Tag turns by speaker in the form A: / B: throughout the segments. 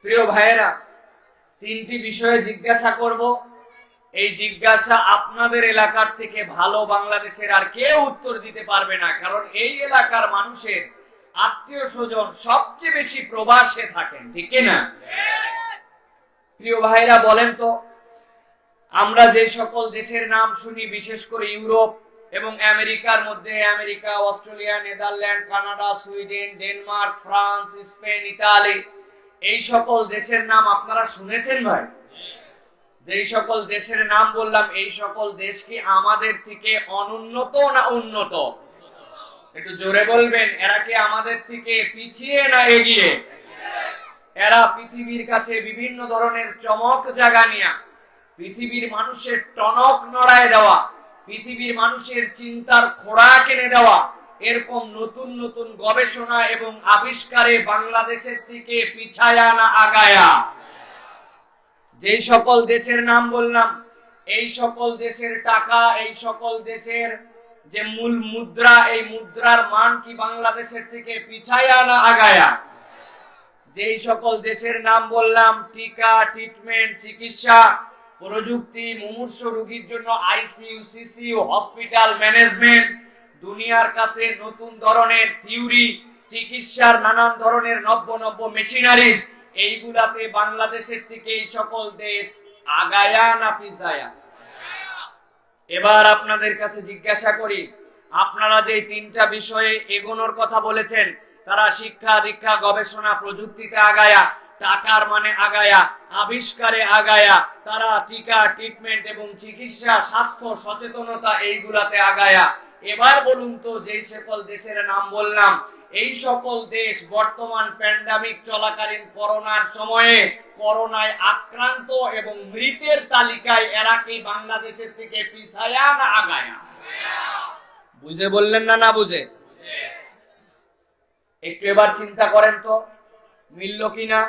A: প্রিয় ভাইয়েরা, তিনটি বিষয়ে জিজ্ঞাসা করব। এই জিজ্ঞাসা আপনাদের এলাকার থেকে ভালো বাংলাদেশের আর কেউ উত্তর দিতে পারবে না, কারণ এই এলাকার মানুষের আত্মীয় স্বজন সবচেয়ে বেশি প্রবাসে থাকেন, ঠিক না? প্রিয় ভাইরা, বলেন তো, আমরা যে সকল দেশের নাম শুনি, বিশেষ করে ইউরোপ এবং আমেরিকার মধ্যে America, Australia, Netherland, Canada, Sweden, Denmark, France, Spain, Italy, এই সকল দেশের নাম আপনারা শুনেছেন ভাই? যেই সকল দেশের নাম বললাম, এই সকল দেশ কি আমাদের থেকে অনুন্নত না উন্নত? একটু জোরে বলবেন, এরা কি আমাদের থেকে পিছিয়ে না এগিয়ে? এরা পৃথিবীর কাছে বিভিন্ন ধরনের চমক জাগা নিয়া পৃথিবীর মানুষের টনক নড়ায় দেওয়া, পৃথিবীর মানুষের চিন্তার খোরাক এনে দেওয়া, এরকম নতুন নতুন গবেষণা এবং আবিষ্কারে বাংলাদেশের থেকে পিছায়া না আগায়া? যেই সকল দেশের নাম বললাম, এই সকল দেশের টাকা, এই সকল দেশের যে মূল মুদ্রা, এই মুদ্রার মান কি বাংলাদেশের থেকে পিছায়া না আগায়া? যেই সকল দেশের নাম বললাম, টিকা, ট্রিটমেন্ট, চিকিৎসা, প্রযুক্তি, মুমূর্ষ রোগীর জন্য আইসিইউ, সিসিইউ, হসপিটাল ম্যানেজমেন্ট, দুনিয়ার কাছে নতুন ধরনের থিওরি, চিকিৎসার নানান ধরনের নব্য মেশিনারি, এইগুলাতে বাংলাদেশের থেকে এই সকল দেশ আগায়া না পিছায়া? এবার আপনাদের কাছে জিজ্ঞাসা করি, আপনারা যে তিনটা বিষয়ে এগোনোর কথা বলেছেন, তারা শিক্ষা, দীক্ষা, গবেষণা, প্রযুক্তিতে আগায়া, টাকার মানে আগায়া, আবিষ্কারে আগায়া, তারা টিকা, ট্রিটমেন্ট এবং চিকিৎসা, স্বাস্থ্য সচেতনতা, এইগুলাতে আগায়া। এবার বলুন তো, যেই সকল দেশের নাম বললাম, এই সকল দেশ বর্তমান প্যান্ডামিক চলাকালীন করোনার সময়ে করোনায় আক্রান্ত এবং মৃতের তালিকায় এরা কি বাংলাদেশের থেকে পিছায়া না আগায়া? বুঝে বললেন না? না বুঝে? একটু এবার চিন্তা করেন তো, মিলল কিনা?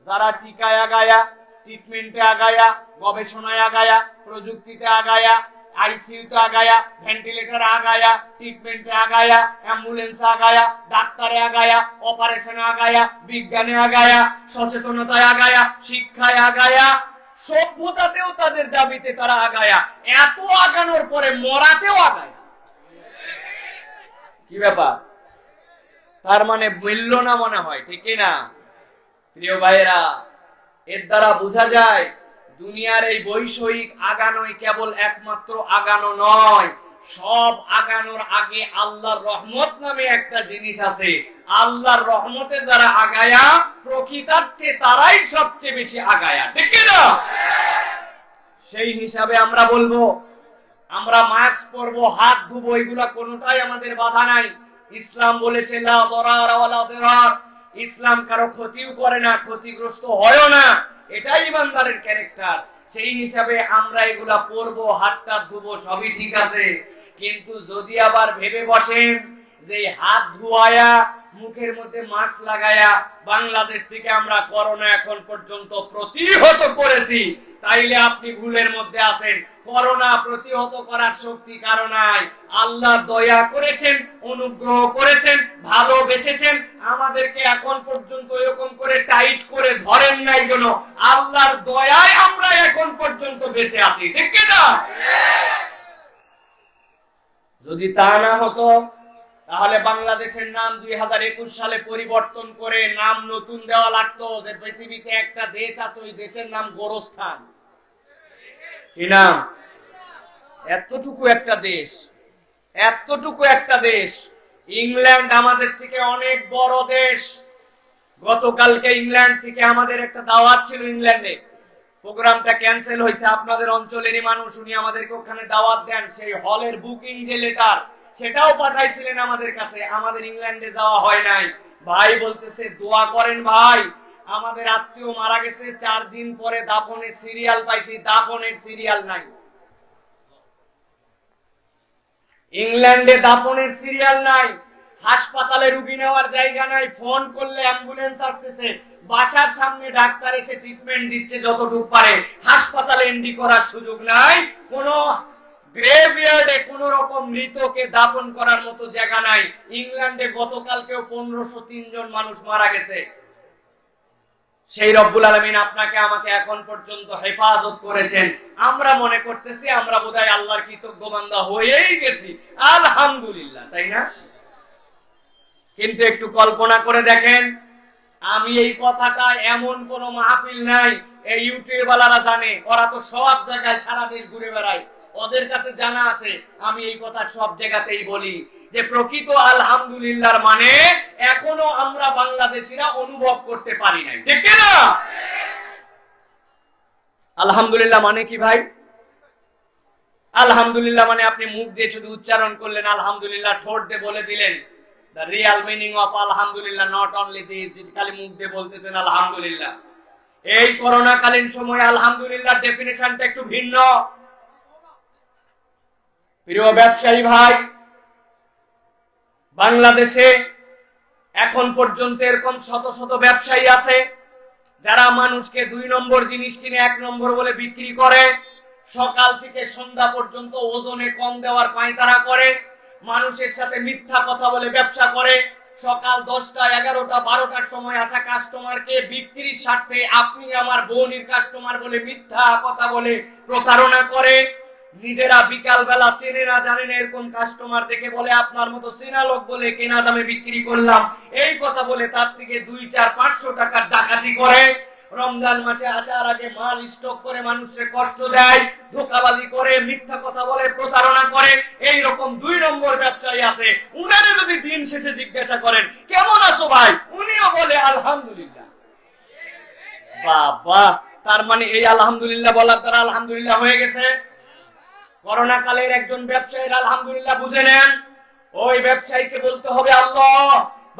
A: যারা টিকায় আগায়া, ট্রিটমেন্টে আগায়া, গবেষণায় আগায়া, প্রযুক্তিতে আগায়া, আইসিইউতে আগায়া, ভেন্টিলেটর আগায়া, ট্রিটমেন্টে আগায়া, অ্যাম্বুলেন্সে আগায়া, ডাক্তারে আগায়া, অপারেশনে আগায়া, বিজ্ঞানে আগায়া, সচেতনতায় আগায়া, শিক্ষায় আগায়া, সভ্যতাতেও তাদের দাবিতে তারা আগায়া, এত আগানোর পরে মরাতেও আগায়া। কি ব্যাপার? তার মানে মূল্য না মনে হয়, ঠিক না? প্রিয় ভাইয়েরা, এর দ্বারা বোঝা যায় দুনিয়ার এই বৈষয়িক আগানোই কেবল একমাত্র আগানো নয়, সব আগানোর আগে আল্লাহর রহমত নামে একটা জিনিস আছে। আল্লাহর রহমতে যারা আগায়া, প্রকৃতার্থে তারাই সবচেয়ে বেশি আগায়া, ঠিক না? সেই হিসাবে আমরা বলবো, আমরা মাস্ক পরবো, হাত ধুবো, এগুলা কোনোটাই আমাদের বাধা নাই। ইসলাম বলেছে লা দরার ওয়ালা দিরার, ইসলাম কারো ক্ষতিও করে না, ক্ষতিগ্রস্ত হয়ও না, এটাই ইমানদারের ক্যারেক্টার। সেই হিসাবে আমরা এগুলা পরবো, হাতটা ধুবো, সবই ঠিক আছে। কিন্তু যদি আবার ভেবে বসেন যে হাত ধোয়ায়া, মুখের মধ্যে মাস্ক লাগায়া বাংলাদেশ থেকে আমরা করোনা এখন পর্যন্ত প্রতিহত করেছি, তাইলে আপনি ভুলের মধ্যে আছেন। করোনা প্রতিহত করার শক্তি কারো নাই। আল্লাহ দয়া করেছেন, অনুগ্রহ করেছেন, ভালোবেসেছেন, আমাদেরকে এখন পর্যন্ত এরকম করে টাইট করে ধরেন নাই জন্য আল্লাহর দয়ায় আমরা এখন পর্যন্ত বেঁচে আছি, ঠিক না? যদি তা না হতো, তাহলে বাংলাদেশের নাম 2021 সালে পরিবর্তন করে নাম নতুন দেওয়া লাগতো। যে পৃথিবীতে একটা দেশ আছে, ওই দেশের নাম গোরস্থান। কি নাম? এতটুকু একটা দেশ, এতটুকু একটা দেশ। ইংল্যান্ড আমাদের থেকে অনেক বড় দেশ। গতকালকে ইংল্যান্ড থেকে আমাদের একটা দাওয়াত ছিল ইংল্যান্ডে, প্রোগ্রামটা ক্যান্সেল হয়েছে। আপনাদের অঞ্চলেরই মানুষ, উনি আমাদেরকে ওখানে দাওয়াত দেন। সেই হলের বুকিং যে লেটার, সেটাও পাঠাইছিলেন আমাদের কাছে। আমাদের ইংল্যান্ডে যাওয়া হয় নাই। ভাই বলতেছে দোয়া করেন ভাই, আমাদের আত্মীয় মারা গেছে, 4 দিন পরে দাফনের সিরিয়াল পাইছি, দাফনের সিরিয়াল নাই। ইংল্যান্ডে দাফনের সিরিয়াল নাই, হাসপাতালে রোগী নেওয়ার জায়গা নাই, ফোন করলে অ্যাম্বুলেন্স আসতেছে, বাসার সামনে ডাক্তার এসে ট্রিটমেন্ট দিচ্ছে যতটুকু পারে, হাসপাতালে এন্ট্রি করার সুযোগ নাই, কোনো গ্রেভইয়ার্ডে কোনো রকম মৃতকে দাফন করার মতো জায়গা নাই। ইংল্যান্ডে গতকালকেও 1503 জন মানুষ মারা গেছে। সেই রব্বুল আলামিন আপনাকে আমাকে এখন পর্যন্ত হেফাজত করেছেন। আমরা মনে করতেছি আমরা বোধহয় আল্লাহর কৃতজ্ঞ বান্দা হয়েই গেছি, আলহামদুলিল্লাহ, তাই না? কিন্তু একটু কল্পনা করে দেখেন, আমি এই কথাটা এমন কোন মাহফিল নাই, এই ইউটিউব ওয়ালারা জানে, ওরা তো সব জায়গায় সারা দেশ ঘুরে বেড়ায়, ওদের কাছে জানা আছে। আমি এই কথা সব জায়গাতেই বলি যে প্রকৃত আলহামদুলিল্লাহর মানে এখনো আমরা বাংলাদেশিরা অনুভব করতে পারি নাই, ঠিক না? আলহামদুলিল্লাহ মানে কি ভাই? আলহামদুলিল্লাহ মানে আপনি মুখ দিয়ে শুধু উচ্চারণ করলেন আলহামদুলিল্লাহ, ঠোঁট দিয়ে বলে দিলেন। The real meaning of alhamdulillah not only this, খালি মুখ দিয়ে বলতেছেন আলহামদুলিল্লাহ। এই করোনা কালীন সময়ে আলহামদুলিল্লাহ ডেফিনিশনটা একটু ভিন্ন। প্রিয় ব্যবসায়ী ভাই, বাংলাদেশে এখন পর্যন্ত এরকম শত শত ব্যবসায়ী আছে যারা মানুষকে 2 নম্বর জিনিস কিনে 1 নম্বর বলে বিক্রি করে, সকাল থেকে সন্ধ্যা পর্যন্ত ওজনে কম দেওয়ার পায়তারা করে, মানুষের সাথে মিথ্যা কথা বলে ব্যবসা করে, সকাল 10টা 11টা 12টার সময় আসা কাস্টমারকে বিক্রির স্বার্থে আপনি আমার বোনের কাস্টমার বলে মিথ্যা কথা বলে প্রতারণা করে, নিজেরা বিকাল বেলা চেনে না জানে না এরকম কাস্টমার দেখে বলে আপনার মতো চেনা লোক বলে কেনা দামে বিক্রি করলাম, এই কথা বলে তার থেকে 2, 4, 500 টাকার ডাকাতি করে, রমজান মাসে আসার আগে মাল স্টক করে মানুষকে কষ্ট দেয়, ধোঁকাবাজি করে, মিথ্যা কথা বলে, প্রতারণা করে। এই রকম 2 নম্বর ব্যবসায়ী আছে, উনারে যদি দিন শেষে জিজ্ঞাসা করেন কেমন আছো ভাই, উনিও বলে আলহামদুলিল্লাহ। বাবা, তার মানে এই আলহামদুলিল্লাহ বলার দ্বারা আলহামদুলিল্লাহ হয়ে গেছে। করোনা কালের একজন ব্যবসায়ীর আলহামদুলিল্লাহ বুঝে নেন, ওই ব্যবসায়ীকে বলতে হবে আল্লাহ।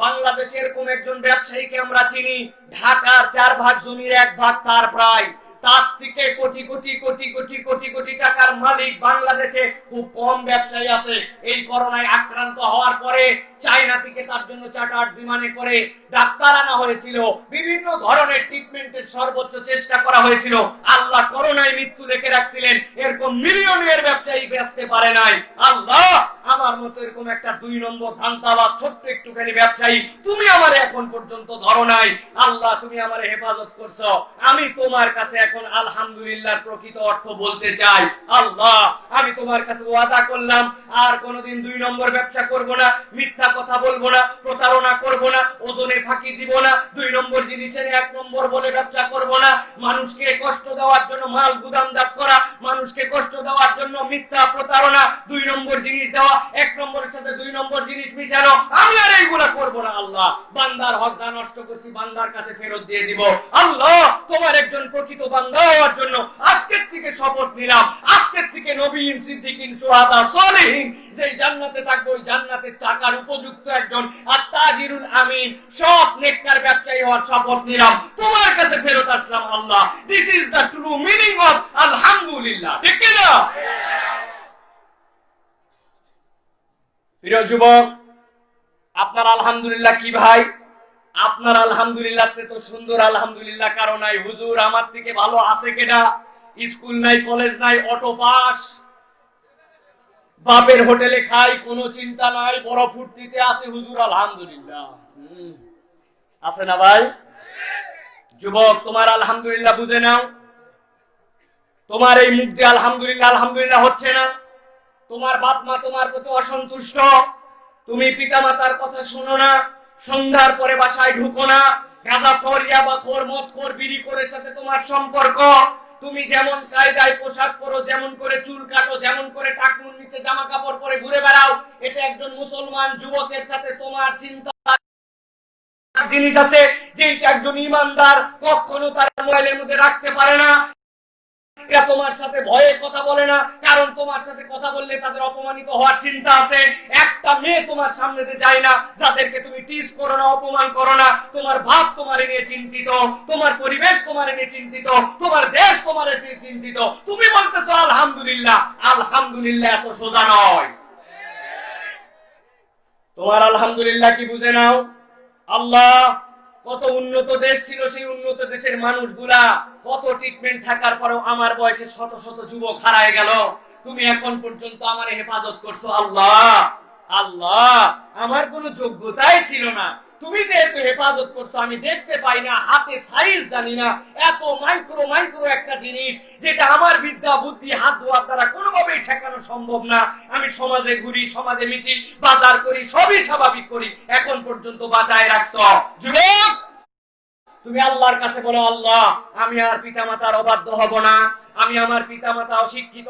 A: বাংলাদেশের কোন একজন ব্যবসায়ীকে আমরা চিনি, ঢাকার 4 ভাগ জমির 1 ভাগ তার প্রায়, তার থেকে কোটি কোটি কোটি কোটি কোটি কোটি টাকার মালিক বাংলাদেশে খুব কম ব্যবসায়ী আছে। এই করোনায় আক্রান্ত হওয়ার পরে চায়না থেকে তার জন্য চার্টার্ড বিমানে করে ডাক্তার আনা হয়েছিল, বিভিন্ন ধরনের ট্রিটমেন্টের সর্বোচ্চ চেষ্টা করা হয়েছিল, আল্লাহ করোনায় মৃত্যু লেখে রাখছিলেন। এরকম মিলিয়নের ব্যবসায়ী বেচতে পারে নাই। আল্লাহ, আমার মতো এরকম একটা 2 নম্বর ধান্দাবাজ ছোট্ট একটুখানি ব্যবসায়ী তুমি আমারে এখন পর্যন্ত ধরো নাই। আল্লাহ, তুমি আমারে হেফাজত করছো। আমি তোমার কাছে এখন আলহামদুলিল্লাহর প্রকৃত অর্থ বলতে চাই। আল্লাহ, আমি তোমার কাছে ওয়াদা করলাম আর কোনোদিন 2 নম্বর ব্যবসা করব না, মিথ্যা কথা বলবো না, প্রতারণা করব না, ওজনে ফাঁকি দিব না, 2 নম্বর জিনিসের 1 নম্বর বলে ব্যবসা করব না, মানুষকে কষ্ট দেওয়ার জন্য মাল গুদামজাত করা, মানুষকে কষ্ট দেওয়ার জন্য মিথ্যা প্রতারণা, 2 নম্বর জিনিস দেওয়া, 1 নম্বরের সাথে 2 নম্বর জিনিস মিশানো, আমি আর এইগুলা করব না। আল্লাহ, বান্দার হক যা নষ্ট করছি বান্দার কাছে ফেরত দিয়ে দিব। আল্লাহ, তোমার একজন প্রকৃত বান্দা হওয়ার জন্য আজকের থেকে শপথ নিলাম, আজকের থেকে নবীন, সিদ্দিকিন, শুহাদা, সালেহিন যে জান্নাতে থাকবে ওই জান্নাতে থাকার উপযুক্ত একজন আত্তাজিরুল আমিন সৎ নেককার ব্যবসায়ী হওয়ার শপথ নিলাম, তোমার কাছে ফেরত আসলাম। আল্লাহ, this is the true meaning of আলহামদুলিল্লাহ, ঠিক কি না? প্রিয় যুবক, আপনার আলহামদুলিল্লাহ কি ভাই? আপনার আলহামদুলিল্লাহ তো সুন্দর আলহামদুলিল্লাহ কারো নাই। হুজুর, আমার থেকে ভালো আছে কেনা? স্কুল নাই, কলেজ নাই, অটো পাস, বাপের হোটেলে খাই, কোনো চিন্তা নাই, বড় ফুর্তিতে আছে। হুজুর আলহামদুলিল্লাহ আছে না ভাই? যুবক, তোমার আলহামদুলিল্লাহ বুঝে নাও। তোমার এই মুখ দিয়ে আলহামদুলিল্লাহ আলহামদুলিল্লাহ হচ্ছে না। তোমার বাপ মা তোমার প্রতি অসন্তুষ্ট, তুমি পিতা মাতার কথা শোনো না, সন্ধ্যার পরে বাসায় ঢুকো না, গাঁজাখোর, ইয়াবাখোর, মদখোর, বিড়িখোরের সাথে তোমার সম্পর্ক, তুমি যেমন কায়দায় পোশাক পরো, যেমন করে চুল কাটো, যেমন করে টাকনুর নিচে জামা কাপড় পরে ঘুরে বেড়াও, এটা একজন মুসলমান যুবকের সাথে তোমার চিন্তা জিনিস আছে যেটা একজন ইমানদার কখনো তার মোবাইলের মধ্যে রাখতে পারে না। এরা তোমার সাথে ভয়ে কথা বলে না, কারণ তোমার সাথে কথা বললে তাদের অপমানিত হওয়ার চিন্তা আছে। একটা মেয়ে তোমার সামনে দিয়ে যায় না যাদেরকে তুমি টিজ করো না, অপমান করো না। তোমার ভাব তোমার নিয়ে চিন্তিত, তোমার পরিবেশ তোমার নিয়ে চিন্তিত, তোমার দেশ তোমার নিয়ে চিন্তিত। তুমি বলতেছো আলহামদুলিল্লাহ। আলহামদুলিল্লাহ এত সোজা নয়। তোমার আলহামদুলিল্লাহ কি বুঝে নাও। আল্লাহ, কত উন্নত দেশ ছিল, সেই উন্নত দেশের মানুষগুলা কত ট্রিটমেন্ট থাকার পরেও আমার বয়সে শত শত যুবক হারায় গেল। তুমি এখন পর্যন্ত আমার হেফাজত করছো। আল্লাহ, আল্লাহ, আমার কোনো যোগ্যতাই ছিল না, তুমি যেহেতু হেফাজত করছো, আমি দেখতে পাই না, হাতে সাইজ জানি না, এত মাইক্রো একটা জিনিস যেটা আমার বিদ্যা বুদ্ধি হাত ধোয়ার দ্বারা কোনোভাবেই ঠেকানো সম্ভব না। আমি সমাজে ঘুরি, সমাজে মিছিল বাজার করি, সবই স্বাভাবিক করি, এখন পর্যন্ত বাঁচায় রাখছো। যুবক, তুমি আল্লাহর কাছে বলো, আল্লাহ আমি আর পিতামাতার অবাধ্য হব না, আমি আমার পিতামাতা অশিক্ষিত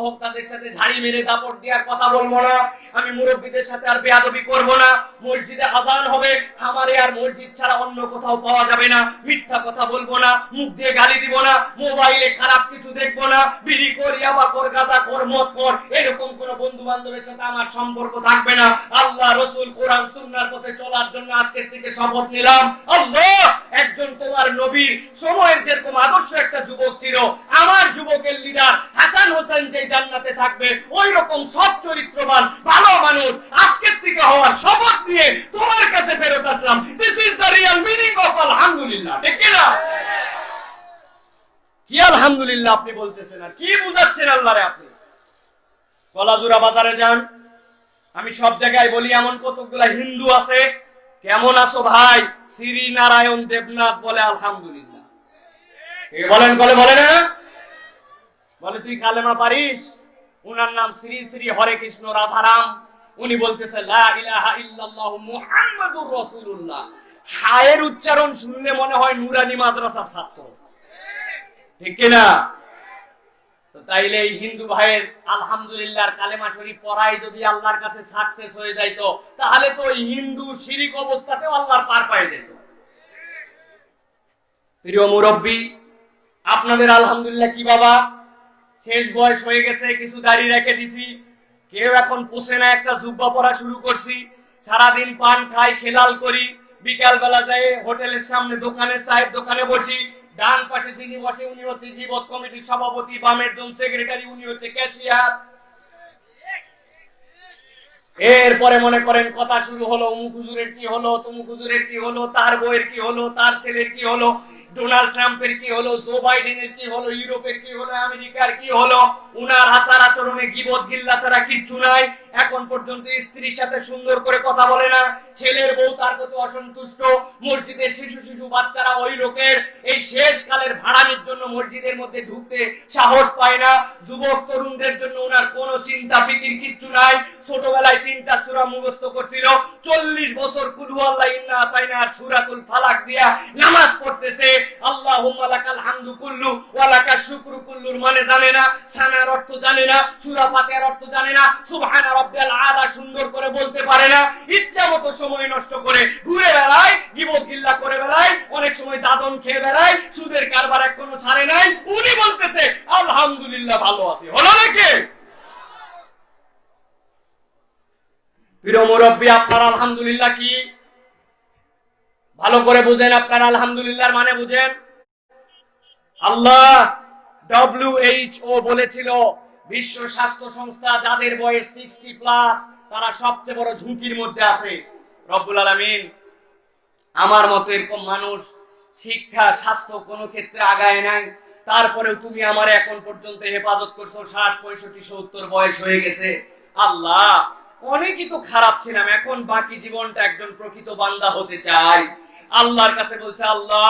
A: হোক তাদের সাথে ঝাড়ি মেরে দাপট দেওয়ার কথা বলবো না, আমি মুরব্বীদের সাথে আর বেয়াদবি করব না, মসজিদে আজান হবে আমারে আর মসজিদ ছাড়া অন্য কোথাও পাওয়া যাবে না, মিথ্যা কথা বলবো না, মুখ দিয়ে গালি দিব না, মোবাইলে খারাপ কিছু দেখবো না, বিড়ি কর, ইয়াবা কর, গাঁজা কর, মদ কর, এরকম কোন বন্ধু বান্ধবের সাথে আমার সম্পর্ক থাকবে না। আল্লাহ রাসূল কোরআন সুন্নাহর পথে চলার জন্য আজকের থেকে শপথ নিলাম। আল্লাহ, একজন তোমার নবীর সময়ের যেরকম আদর্শ একটা যুবক ছিল, আমার যুবকের লিডার হাসান হোসেন যে জান্নাতে থাকবে, ওই রকম সৎ চরিত্রবান ভালো মানুষ আজকের থেকে হওয়ার শপথ নিয়ে তোমার কাছে ফেরত আসলাম। This is the real meaning of আলহামদুলিল্লাহ। ঠিক কি না? কি আলহামদুলিল্লাহ আপনি বলতেছেন আর কি বুঝাচ্ছেন আল্লাহরে? আপনি কলাজুরা বাজারে যান, আমি সব জায়গায় বলি, এমন কতগুলা হিন্দু আছে, কেমন আছো ভাই, শ্রী নারায়ণ দেবনাথ বলে আলহামদুলিল্লাহ। বলেন বলে না, বলে তুই কালেমা পারিস, উনার নাম শ্রী শ্রী হরে কৃষ্ণ রাধারাম, উনি বলতেছে লা ইলাহা ইল্লাল্লাহ মুহাম্মাদুর রাসূলুল্লাহ। হায়ের উচ্চারণ শুনলে মনে হয় নুরানি মাদ্রাসার ছাত্র। ঠিক কি না? তো তাইলে এই হিন্দু ভাইয়ের আলহামদুলিল্লাহর কালেমা শরীফ পড়াই যদি আল্লাহর কাছে সাকসেস হয়ে যাইতো, তাহলে তো ওই হিন্দু শিরিক অবস্থাতেও আল্লাহর পার পায় যেত। প্রিয় মুরব্বী, আপনাদের আলহামদুলিল্লাহ কি বাবা, শেষ বয়স হয়ে গেছে, কিছু দাড়ি রেখে দিছি, কেউ এখন পোষে না, একটা জুব্বা পরা শুরু করছি, সারাদিন পান খাই, খেলাল করি, বিকাল বেলা যায় হোটেলের সামনে দোকানে, চায়ের দোকানে বসি, ডান পাশে যিনি বসে উনি হচ্ছে গীবত কমিটির সভাপতি, বামের জন সেক্রেটারি, উনি হচ্ছে ক্যাশিয়ার। এরপরে মনে করেন কথা শুরু হলো, অমুক হুজুরের কি হলো, তমুক হুজুরের কি হলো, তার বইয়ের কি হলো, তার ছেলের কি হলো, ডোনাল্ড ট্রাম্পের কি হলো, জো বাইডেনের কি হলো, ইউরোপের কি হলো, আমেরিকার কি হলো। উনার আচার আচরণে গীবত গিল্লা ছাড়া কিচ্ছু নাই। এখন পর্যন্ত স্ত্রীর সাথে সুন্দর করে কথা বলে না, ছেলের বউ তার প্রতি অসন্তুষ্ট, মসজিদের শিশু বাচ্চারা ওই লোকের এই শেষ কালের ভাড়ানির জন্য মসজিদের মধ্যে ঢুকতে সাহস পায় না। যুবক তরুণদের জন্য ওনার কোনো চিন্তা ফিকির কিচ্ছু নাই। ছোটবেলায় 3টা সূরা মুখস্থ করছিল, 40 বছর কুল হুয়াল্লাহু ইন্না আতাইনা আর সূরাতুল ফালাক দিয়া নামাজ পড়তেছে। আল্লাহুম্মা লাকাল হামদু কুল্লু ওয়া লাকাশ শুকরু কুল্লুর মানে জানে না, সানার অর্থ জানে না, সূরা ফাতিহার অর্থ জানে না, সুবহানা রাব্বিয়াল আলা সুন্দর করে বলতে পারে না, ইচ্ছা মতো সময় নষ্ট করে ঘুরে বেড়ায়, গীবত গিল্লা করে বেড়ায়, অনেক সময় দাদন খেয়ে বেড়ায়, সুদের কারবার এখনো ছাড়ে নাই। উনি বলতেছে আলহামদুলিল্লাহ ভালো আছে। হলো নাকি? প্রিয় মুরব্বী, আপনার আলহামদুলিল্লাহ কি? ভালো করে বুঝেন, আপনার আলহামদুলিল্লাহর মানে বুঝেন। আল্লাহ WHO বলেছিল, বিশ্ব স্বাস্থ্য সংস্থা, যাদের বয়স 60+ তারা সবচেয়ে বড় ঝুঁকির মধ্যে আছে। রব্বুল আলামিন আমার মতো এরকম মানুষ শিক্ষা স্বাস্থ্য কোনো ক্ষেত্রে আগায় নাই, তারপরেও তুমি আমার এখন পর্যন্ত হেফাজত করছো। 60, 65, 70 বয়স হয়ে গেছে। আল্লাহ, অনেকই তো খারাপ ছিলাম, এখন বাকি জীবনটা একজন প্রকৃত বান্দা হতে চাই। আল্লাহর কাছে বলছে, আল্লাহ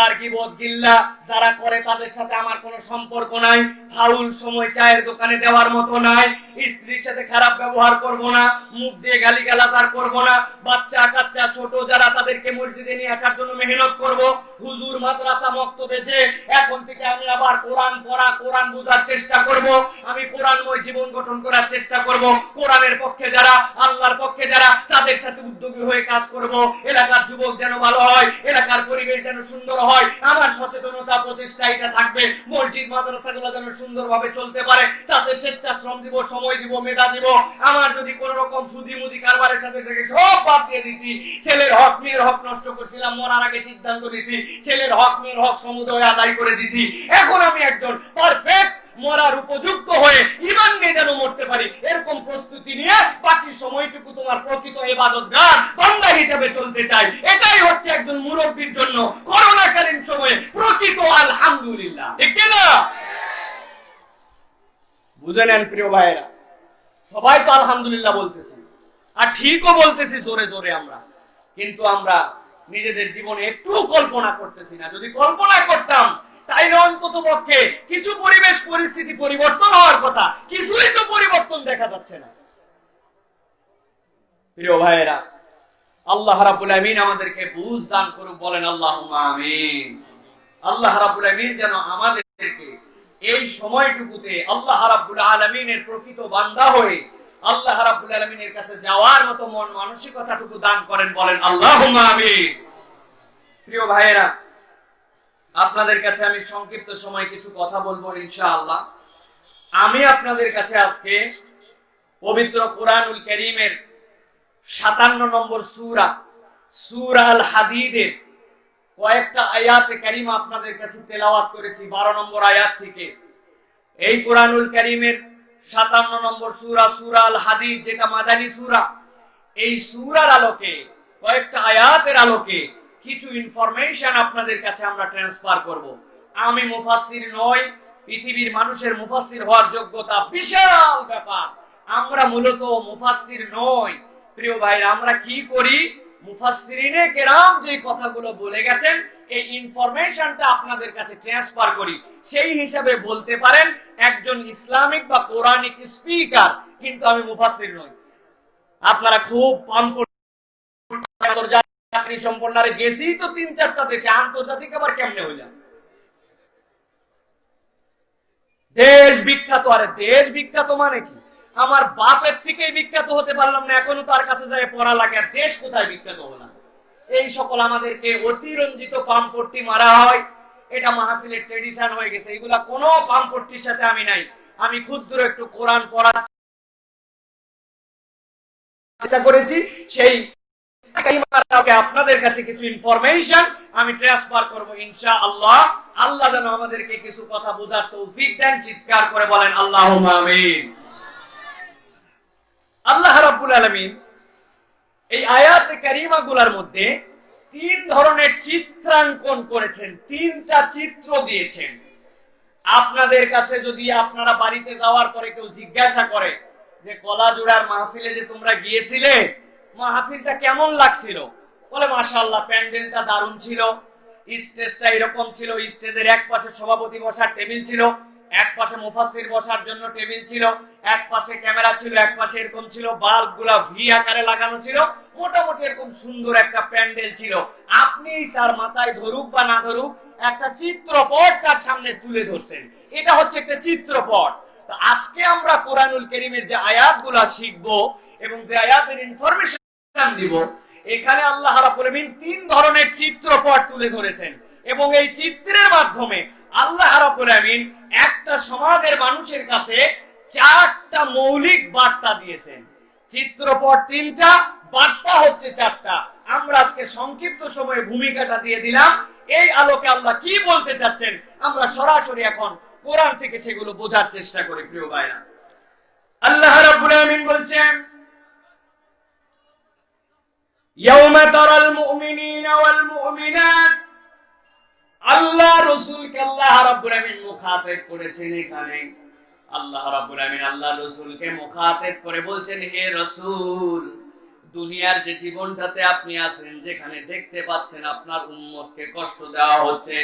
A: আর গীবত গিল্লা যারা করে তাদের সাথে আমার কোনো সম্পর্ক নাই, ফাউল সময় চায়ের দোকানে দেওয়ার মতো নাই, স্ত্রীর সাথে খারাপ ব্যবহার করব না, মুখ দিয়ে গালিগালাজ আর করব না, বাচ্চা কাচ্চা ছোট যারা তাদেরকে মসজিদে নিয়ে আসার জন্য মেহনত করব, হুজুর মাদ্রাসা মক্তবে যে এখন থেকে আমি আবার কোরআন পড়া, কোরআন বোঝার চেষ্টা করব, আমি কোরআনময় জীবন গঠন করার চেষ্টা করব, কোরআনের পক্ষে যারা, আল্লাহর পক্ষে যারা, তাদের সাথে উদ্যোগী হয়ে কাজ করব। এলাকার যুবক যেন ভালো হয়, এলাকার পরিবেশ যেন সুন্দর হয়, আমার সচেতনতা প্রচেষ্টা এটা থাকবে। মসজিদ মাদ্রাসাগুলো যেন সুন্দরভাবে চলতে পারে, তাতে স্বেচ্ছাশ্রম দিব, সময় দিব, মেধা দিব। আমার যদি কোন রকম সুদি মুদি কারবারের সাথে থেকে সব বাদ দিয়ে দিছি, ছেলের হক মেয়ের হক নষ্ট করছিলাম, মরার আগে সিদ্ধান্ত নিয়েছি ছেলের হক মেয়ের হক সমুদয় আদায় করে দিছি। এখন আমি একজন পারফেক্ট মরার উপযুক্ত হয়ে ঈমান নিয়ে যেন মরতে পারি, এরকম প্রস্তুতি নিয়ে বাকি সময়টুকু তোমার প্রকৃত ইবাদতগার বান্দা হিসেবে চলতে চাই। এটাই হচ্ছে একজন মুরব্বীর জন্য করোনাকালীন সময়ে প্রকৃত আলহামদুলিল্লাহ। ঠিক না? বুঝে নেন প্রিয় ভাইয়েরা, সবাই তো আলহামদুলিল্লাহ বলতেছি, আর ঠিকও বলতেছি জোরে জোরে। আমরা কিন্তু আমরা নিজেদের জীবনে একটু কল্পনা করতেছি না। যদি কল্পনা করতাম তাইলে অন্তত পক্ষে কিছু পরিবেশ পরিস্থিতি পরিবর্তন হওয়ার কথা, কিছুই তো পরিবর্তন দেখা যাচ্ছে না। প্রিয় ভাইয়েরা, আল্লাহ রাব্বুল আমিন আমাদেরকে বুঝ দান করুক, বলেন আল্লাহুম্মা আমিন। আল্লাহ রাব্বুল আমিন যেন আমাদেরকে এই সময়টুকুতে আল্লাহ রাব্বুল আলামিনের প্রকৃত বান্দা হয়ে আল্লাহ রাব্বুল আলামিনের কাছে যাওয়ার মতো মন মানসিকতাটুকু দান করেন, বলেন আল্লাহুম্মা আমিন। প্রিয় ভাইয়েরা, আপনাদের কাছে আমি সংক্ষিপ্ত সময় কিছু কথা বলবো ইনশাআল্লাহ। আমি আপনাদের কাছে আজকে পবিত্র কোরআনুল কারীমের 57 নম্বর সূরা, সূরা আল হাদীদের কয়েকটা আয়াতে কারিমা আপনাদের কাছে তেলাওয়াত করেছি 12 নম্বর আয়াত থেকে। এই কোরআনুল কারীমের 57 নম্বর সূরা, সূরা আল হাদীদ, যেটা মাদানী সূরা, এই সূরার আলোকে কয়েকটা আয়াতের আলোকে কিছু ইনফরমেশন আপনাদের কাছে আমরা ট্রান্সফার করব। আমি মুফাসসির নই, পৃথিবীর মানুষের মুফাসসির হওয়ার যোগ্যতা বিশাল ব্যাপার। আমরা মূলত মুফাসসির নই। প্রিয় ভাইরা, আমরা কি করি, মুফাসসিরিনে কেরাম যে কথাগুলো বলে গেছেন এই ইনফরমেশনটা আপনাদের কাছে ট্রান্সফার করি। সেই হিসাবে বলতে পারেন একজন ইসলামিক বা কোরআনিক স্পিকার, কিন্তু আমি মুফাসসির নই। আপনারা খুব চাকরি সম্পন্নারে গেছি তো 3-4টা দেশে, আন্তর্জাতিক আবার কেমনে হইলাম? দেশ বিখ্যাত। আরে দেশ বিখ্যাত মানে কি? আমার বাপের থেকেই বিখ্যাত হতে পারলাম না, এখনো তার কাছে যায় পড়া লাগে, আর দেশ কোথায় বিখ্যাত হলাম? এই সকল আমাদেরকে অতিরঞ্জিত পামপট্টি মারা হয়, এটা মাহফিলের ট্রেডিশন হয়ে গেছে। এগুলা কোনো পামপট্টির সাথে আমি নাই। আমি ক্ষুদ্র একটু কোরআন পড়ার চেষ্টা করেছি, সেই আপনাদের কাছে কিছু ইনফরমেশন আমি ট্রান্সফার করব ইনশাআল্লাহ। আল্লাহ যেন আমাদেরকে কিছু কথা বোঝার তৌফিক দেন, চিৎকার করে বলেন আল্লাহুম্মা আমিন। আল্লাহ রাব্বুল আলামিন এই আয়াতে কারিমাগুলোর মধ্যে 3 ধরনের চিত্রাঙ্কন করেছেন, 3টা চিত্র দিয়েছেন। আপনাদের কাছে যদি আপনারা বাড়িতে যাওয়ার পরে কেউ জিজ্ঞাসা করে যে কলাজোড়ার মাহফিলে যে তোমরা গিয়েছিলে, মাহফিলটা কেমন লাগছিল? বলে মাশাআল্লাহ, প্যান্ডেলটা দারুণ ছিল, স্টেজটা এরকম ছিল, স্টেজের এক পাশে সভাপতি বসার টেবিল ছিল, এক পাশে মুফাসসির বসার জন্য টেবিল ছিল, এক পাশে ক্যামেরা ছিল, এক পাশে এরকম ছিল, বাল্বগুলা ভি আকারে লাগানো ছিল, মোটামুটি এরকম সুন্দর একটা প্যান্ডেল ছিল। আপনি তার মাথায় ধরুক বা না ধরুক একটা চিত্রপট তার সামনে তুলে ধরছেন, এটা হচ্ছে একটা চিত্রপট। তো আজকে আমরা কোরআনুল কারীমের যে আয়াতগুলা শিখবো এবং যে আয়াতের ইনফরমেশন দিব, এখানে আল্লাহ রাব্বুল আমিন 3 ধরনের চিত্রপট তুলে ধরেছেন এবং এই চিত্রের মাধ্যমে আল্লাহ রাব্বুল আমিন একটা সমাজের মানুষের কাছে 4টা মৌলিক বার্তা দিয়েছেন। চিত্রপট 3টা, বার্তা হচ্ছে 4টা। আমরা আজকে সংক্ষিপ্ত সময়ে ভূমিকাটা দিয়ে দিলাম। এই আলোকে আল্লাহ কি বলতে চাচ্ছেন আমরা সরাসরি এখন কোরআন থেকে সেগুলো বোঝার চেষ্টা করি। প্রিয় ভাইরা, আল্লাহ রাব্বুল আমিন বলছেন, ইয়াউমা তারাল মুমিনিনা ওয়াল মুমিনাত। আল্লাহ রাসূলকে আল্লাহ রাব্বুল আমিন মুখাতাব করেছেন। এখানে আল্লাহ রাব্বুল আমিন আল্লাহ রাসূলকে মুখাতাব করে বলছেন, হে রাসূল, দুনিয়ার যে জীবনটাতে আপনি আছেন, যেখানে দেখতে পাচ্ছেন আপনার উম্মতকে কষ্ট দেওয়া হচ্ছে,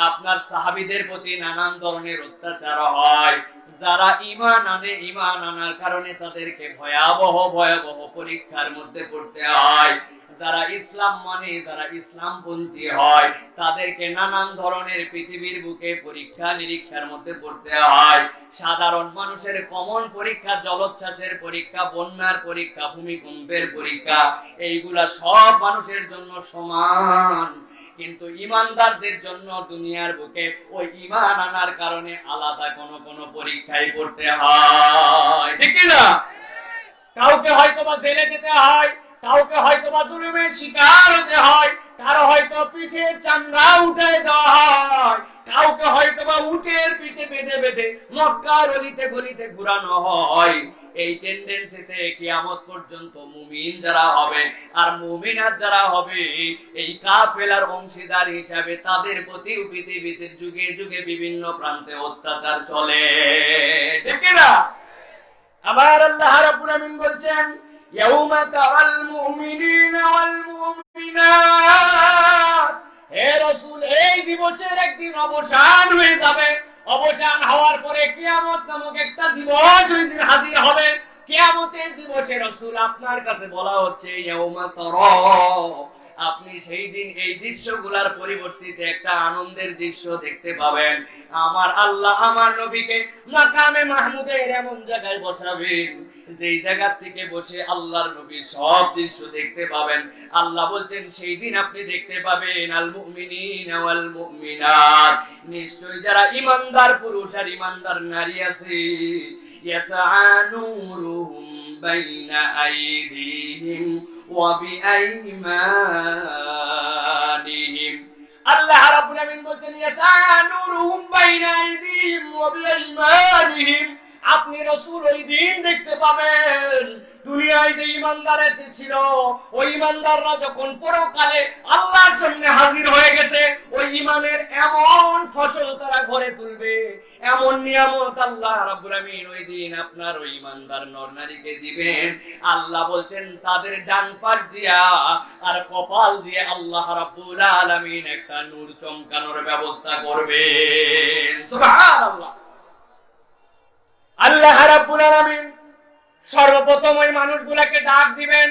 A: আপনার সাহাবীদের প্রতি নানান ধরনের অত্যাচার হয়, যারা ঈমান আনে, ঈমান আনার কারণে তাদেরকে ভয়াবহ ভয়াবহ পরীক্ষার মধ্যে পড়তে হয়, যারা ইসলাম মানে, যারা ইসলামপন্থী হয়, তাদেরকে নানান ধরনের পৃথিবীর বুকে পরীক্ষা নিরীক্ষার মধ্যে পড়তে হয়। সাধারণ মানুষের কমন পরীক্ষা, জলোচ্ছ্বাসের পরীক্ষা, বন্যার পরীক্ষা, ভূমিকম্পের পরীক্ষা, এইগুলা সব মানুষের জন্য সমান, কিন্তু ঈমানদারদের জন্য দুনিয়ার বুকে ওই ঈমান আনার কারণে আলাদা কোন পরীক্ষায় পড়তে হয়, ঠিক না? কাউকে হয়তোবা জেলে যেতে হয়, কাউকে হয়তোবা জুলুমের শিকার হতে হয়, কারো হয়তো পিঠের চামড়া উঠে দেওয়া হয়, কাউকে হয়তোবা উটের পিঠে বেঁধে বেঁধে মক্কার অলিতে গলিতে ঘুরানো হয়। এই টেন্ডেন্সিতে কিয়ামত পর্যন্ত মুমিন যারা হবে আর মুমিনাত যারা হবে, এই কাফেলার অংশীদার হিসাবে তাদের প্রতি পৃথিবীতে যুগে যুগে বিভিন্ন প্রান্তে অত্যাচার চলে, ঠিক না? আবার আল্লাহ রাব্বুল আমিন বলছেন, ইয়াউমা তারাল মুমিনিনা ওয়াল মুমিনাত, হে রাসূল এই দিবসের একদিন অবসান হয়ে যাবে। অবসান হওয়ার পরে কিয়ামত নামক একটা দিবস ওই দিন হাজির হবে। কিয়ামতের দিবসে রাসূল আপনার কাছে বলা হচ্ছে ইয়াউমা তারা, আপনি সেই দিন এই দৃশ্যগুলোর পরিবর্তিতে একটা আনন্দের দৃশ্য দেখতে পাবেন। আমার আল্লাহ আমার নবীকে মাকামে মাহমুদের এমন জায়গায় বসাবেন যেই জায়গা থেকে বসে আল্লাহর নবীর সব দৃশ্য দেখতে পাবেন। আল্লাহ বলছেন সেই দিন আপনি দেখতে পাবেন আল মুমিনিনা ওয়াল মুমিনাত, নিশ্চয়ই যারা ঈমানদার পুরুষ আর ঈমানদার নারী আছে, ইয়াসআ নূরুহুম বাইনা আইদিহিম ওয়া বিআইমানিহিম। আল্লাহ রাব্বুল আমিন বলছেন ইয়াসআ নূরুহুম বাইনা আইদিহিম ওয়া বিআইমানিহিম, আপনি রাসূল ওই দিন দেখতে পাবেন দুনিয়ায় যে ঈমানদার ছিল ওই ঈমানদাররা যখন পরকালে আল্লাহর সামনে হাজির হয়ে গেছে, ওই ঈমানের এমন ফসল তারা ঘরে তুলবে, এমন নিয়ামত আল্লাহ রাব্বুল আমিন ওই দিন আপনার ওই ঈমানদার নরনারীকে দিবেন। আল্লাহ বলছেন তাদের ডান পাশ দিয়া আর কপাল দিয়ে আল্লাহ রাব্বুল আলামিন একটা নূর চমকানোর ব্যবস্থা করবেন। সুবহানাল্লাহ। আল্লাহ রাব্বুল আলামিন সর্বপ্রথম ওই মানুষগুলোকে ডাক দিবেন।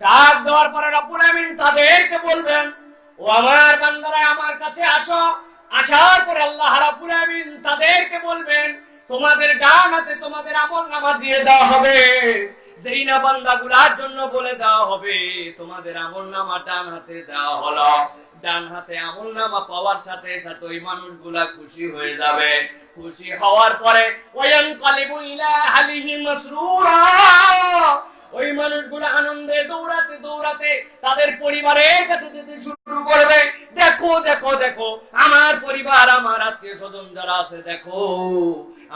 A: ডাক দেওয়ার পরে রব্বুল আমিন তাদেরকে বলবেন ও আমার বান্দারা আমার কাছে আসো। আসার পরে আল্লাহ রাব্বুল আমিন তাদেরকে বলবেন তোমাদের ডান হাতে তোমাদের আমলনামা দিয়ে দেওয়া হবে। যেই না বান্দাগুলোর জন্য বলে দেওয়া হবে তোমাদের আমলনামা ডান হাতে দেওয়া হলো, ডান হাতে আমলনামা পাওয়ার সাথে সাথে ওই মানুষগুলা খুশি হয়ে যাবে। খুশি হওয়ার পরে ওয়ায়ানকালিবু ইলা আহলিহি মাসরুরা, ওই মানুষগুলো আনন্দে দৌড়াতে দৌড়াতে তাদের পরিবারের কাছে যেতে শুরু করবে। দেখো দেখো দেখো আমার পরিবার, আমার আত্মীয় স্বজন যারা আছে, দেখো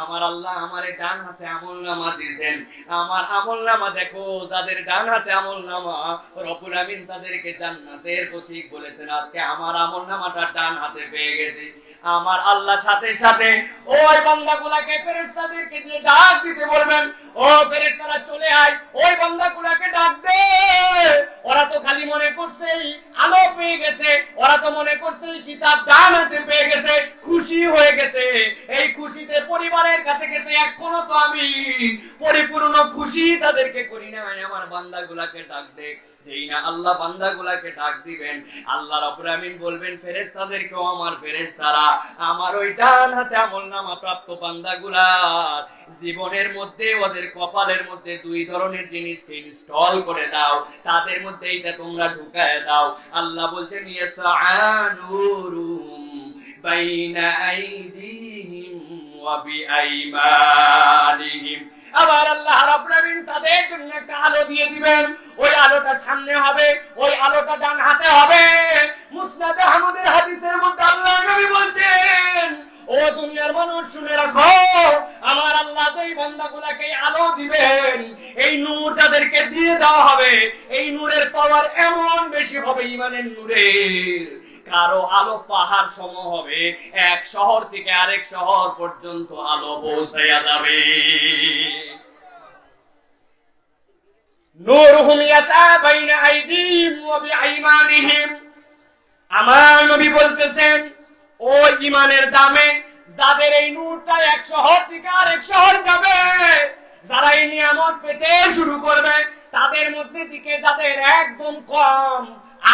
A: আমার আল্লাহ আমারে ডান হাতে আমলনামা দিয়েছেন। আমার আমলনামা দেখো, যাদের ডান হাতে আমলনামা রব্বুল আমিন তাদেরকে জান্নাতের প্রতীক বলেছেন। আজকে আমার আমলনামাটা ডান হাতে পেয়ে গেছি। আমার আল্লাহ সাথে সাথে ওই বান্দাগুলোকে ফেরেশতাদেরকে দিয়ে ডাক দিতে বলবেন, ও ফেরেশতারা চলে আয়, ওই বান্দাগুলোকে ডাক দে। ওরা তো খালি মনে করছে আলো পেয়ে গেছে, ওরা তো মনে করছে কিতাব ডান হাতে পেয়ে গেছে, খুশি হয়ে গেছে। এই খুশিতে পরিবারের কাছে গেছে, এখনো তো আমি পরিপূর্ণ খুশি তাদেরকে করি না। আমার বান্দাগুলোকে ডাক দে। যেই না আল্লাহ বান্দাগুলোকে ডাক দিবেন, আল্লাহ রাব্বুল আমিন বলবেন ফেরেশতাদেরকেও আমার ফেরেশতারা আমার ওই ডান হাতে আমলনামা প্রাপ্ত বান্দাগুলার জীবনের মধ্যে ওদের কপালের মধ্যে দুই ধরনের জিনিসকে ইনস্টল করে দাও, তাদের মধ্যে এইটা তোমরা ঢুকায় দাও। আল্লাহ বলছেন ইয়াসআ নূরুহুম বাইনা আইদিহিম ওয়া বিআইমানিহিম। আবার আল্লাহ রাব্বুল আমিন তাদের জন্য একটা আলো দিয়ে দিবেন। ওই আলোটা সামনে হবে, ওই আলোটা ডান হাতে হবে। মুসনাদে আহমদের হাদিসের মধ্যে আল্লাহর নবী বলছেন ও দুনিয়ার মানুষ শুনে রাখো, আমার আল্লাহ যেই বান্দাগুলোকে আলো দিবেন, এই নূর যাদেরকে দিয়ে দেওয়া হবে, এই নূরের পাওয়ার এমন বেশি হবে ঈমানের নূরের, কারো আলো পাহাড় সম হবে, এক শহর থেকে আরেক শহর পর্যন্ত আলো পৌঁছায়া যাবে। নূরুহুম ইয়াসআ বাইনা আইদিহিম ওয়া বিআইমানিহিম। আমার নবী বলতেছেন ও ঈমানের দামে যাদের এই নূরটা এক শহর থেকে আরেক শহর যাবে, যারা এই নিয়ামত পেতে শুরু করবে, তাদের মধ্যে থেকে যাদের একদম কম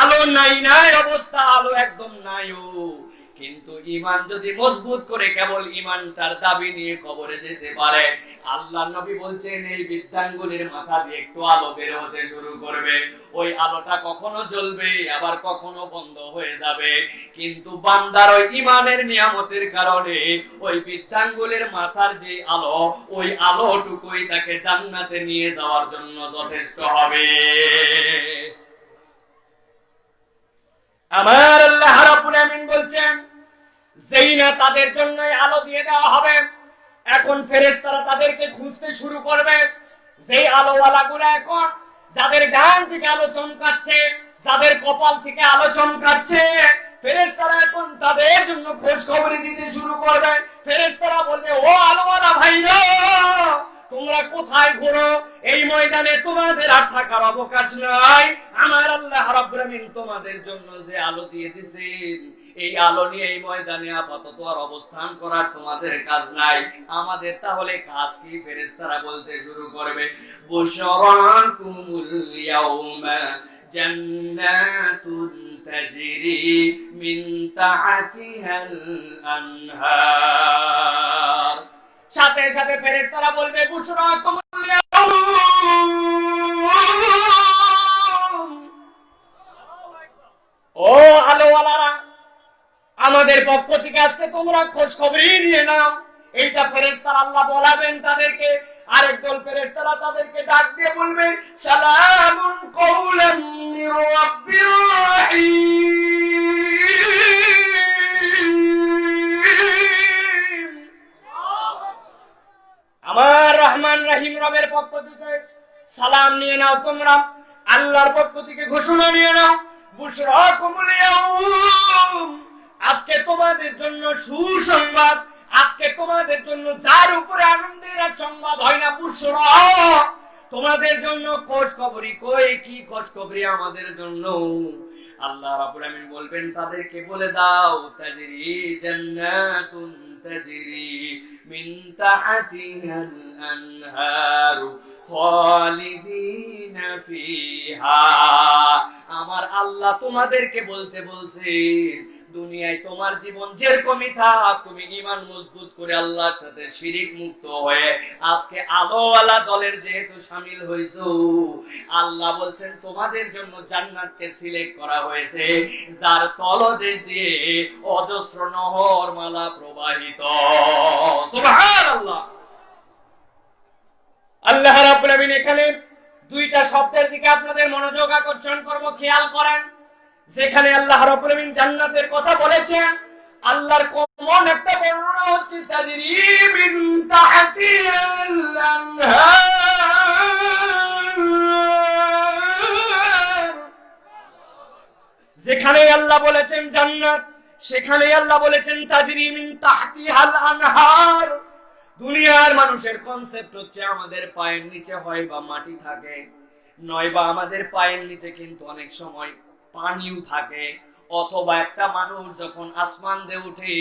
A: আলো নাই অবস্থা, আলো একদম নাইও, কিন্তু ঈমান যদি মজবুত করে কেবল ঈমানটার দাবি নিয়ে কবরে যেতে পারে, আল্লাহর নবী বলছেন এই বৃদ্ধাঙ্গুলির মাথা দিয়ে একটু আলো বের হতে শুরু করবে। ওই আলোটা কখনো জ্বলবে আবার কখনো বন্ধ হয়ে যাবে, কিন্তু বান্দার ওই ঈমানের নিয়ামতের কারণে ওই বৃদ্ধাঙ্গুলির মাথার যে আলো, ওই আলোটুকুই তাকে জান্নাতে নিয়ে যাওয়ার জন্য যথেষ্ট হবে। আমার আল্লাহ রাব্বুল আমিন বলছেন যেই না তাদের জন্য আলো দিয়ে দেওয়া হবে, এখন ফেরেশতারা তাদেরকে খুঁজতে শুরু করবে। যেই আলোওয়ালাগুলো এখন যাদের ডান থেকে আলো চমকাচ্ছে, যাদের কপাল থেকে আলো চমকাচ্ছে, ফেরেশতারা এখন তাদের জন্য খোঁজ খবর দিতে শুরু করবে। ফেরেশতারা বলবে ও আলোওয়ালা ভাইরা তোমরা কোথায় ঘোরো, এই ময়দানে তোমাদের আর থাকার অবকাশ নাই। আমার আল্লাহ রাব্বুল আমিন তোমাদের জন্য যে আলো দিয়ে দিয়েছেন, এই আলো নিয়ে এই ময়দানে আপাতত আর অবস্থান করার তোমাদের কাজ নাই। আমাদের তাহলে কাজ কি? ফেরেশতারা বলতে শুরু করবে, বুশরাকুমুল ইয়াউমা জান্নাতুন তাজরি মিন তাহতিহাল আনহার। সাথে সাথে ফেরেশতারা বলবে, বুশরাকুমুল ইয়াউম, ও আলোওয়ালারা, আমাদের পক্ষ থেকে আজকে তোমরা খোঁজ খবরই নিয়ে নাও। এইটা ফেরেশতারা আল্লাহ বলাবেন তাদেরকে। আরেক দল ফেরেশতারা তাদেরকে ডাক দিয়ে বলবে, সালামুন কওলাম মির রাব্বির রহিম। আমার রহমান রহিম রবের পক্ষ থেকে সালাম নিয়ে নাও তোমরা, আল্লাহর পক্ষ থেকে ঘোষণা নিয়ে নাও, বুশরাকুমুল ইয়াউম, আজকে তোমাদের জন্য সুসংবাদ, আজকে তোমাদের জন্য যার উপরে আনন্দের সংবাদ হয় না, বুশরা, তোমাদের জন্য খোঁজ খবরি। কই কি খোঁজ খবরি আমাদের জন্য? আল্লাহ রাব্বুল আমিন বলবেন তাদেরকে, বলে দাও, তাজরি জান্নাতুন তাজরি মিন তাহতিহাল আনহার খালিদিনা ফিহা। আমার আল্লাহ তোমাদেরকে বলতে বলছে, দুনিয়ায় তোমার জীবন যেরকমই থাক, তুমি ঈমান মজবুত করে আল্লাহর সাথে শিরিক মুক্ত হয়ে আজকে আলোওয়ালা দলের যেহেতু শামিল হইছো, আল্লাহ বলছেন তোমাদের জন্য জান্নাতকে সিলেক্ট করা হয়েছে, যার তলদেশ দিয়ে অজস্র নহর মালা প্রবাহিত। সুবহানাল্লাহ। আল্লাহ রাব্বুল আমিন এখানে দুইটা শব্দের দিকে আপনাদের মনোযোগ আকর্ষণ করব, খেয়াল করেন। যেখানে আল্লাহ রাব্বুল আমিন জান্নাতের কথা বলেছেন, আল্লাহর কমন একটা বর্ণনা হচ্ছে তাজরি মিন তাহতিহাল আনহার। যেখানে আল্লাহ বলেছেন জান্নাত, সেখানে আল্লাহ বলেছেন তাজরি মিন তাহতিহাল আনহার। দুনিয়ার মানুষের কনসেপ্ট হচ্ছে আমাদের পায়ের নিচে হয় বা মাটি থাকে, নয়বা আমাদের পায়ের নিচে কিন্তু অনেক সময় পানিও থাকে, অথবা একটা মানুষ যখন আসমান দিয়ে উঠে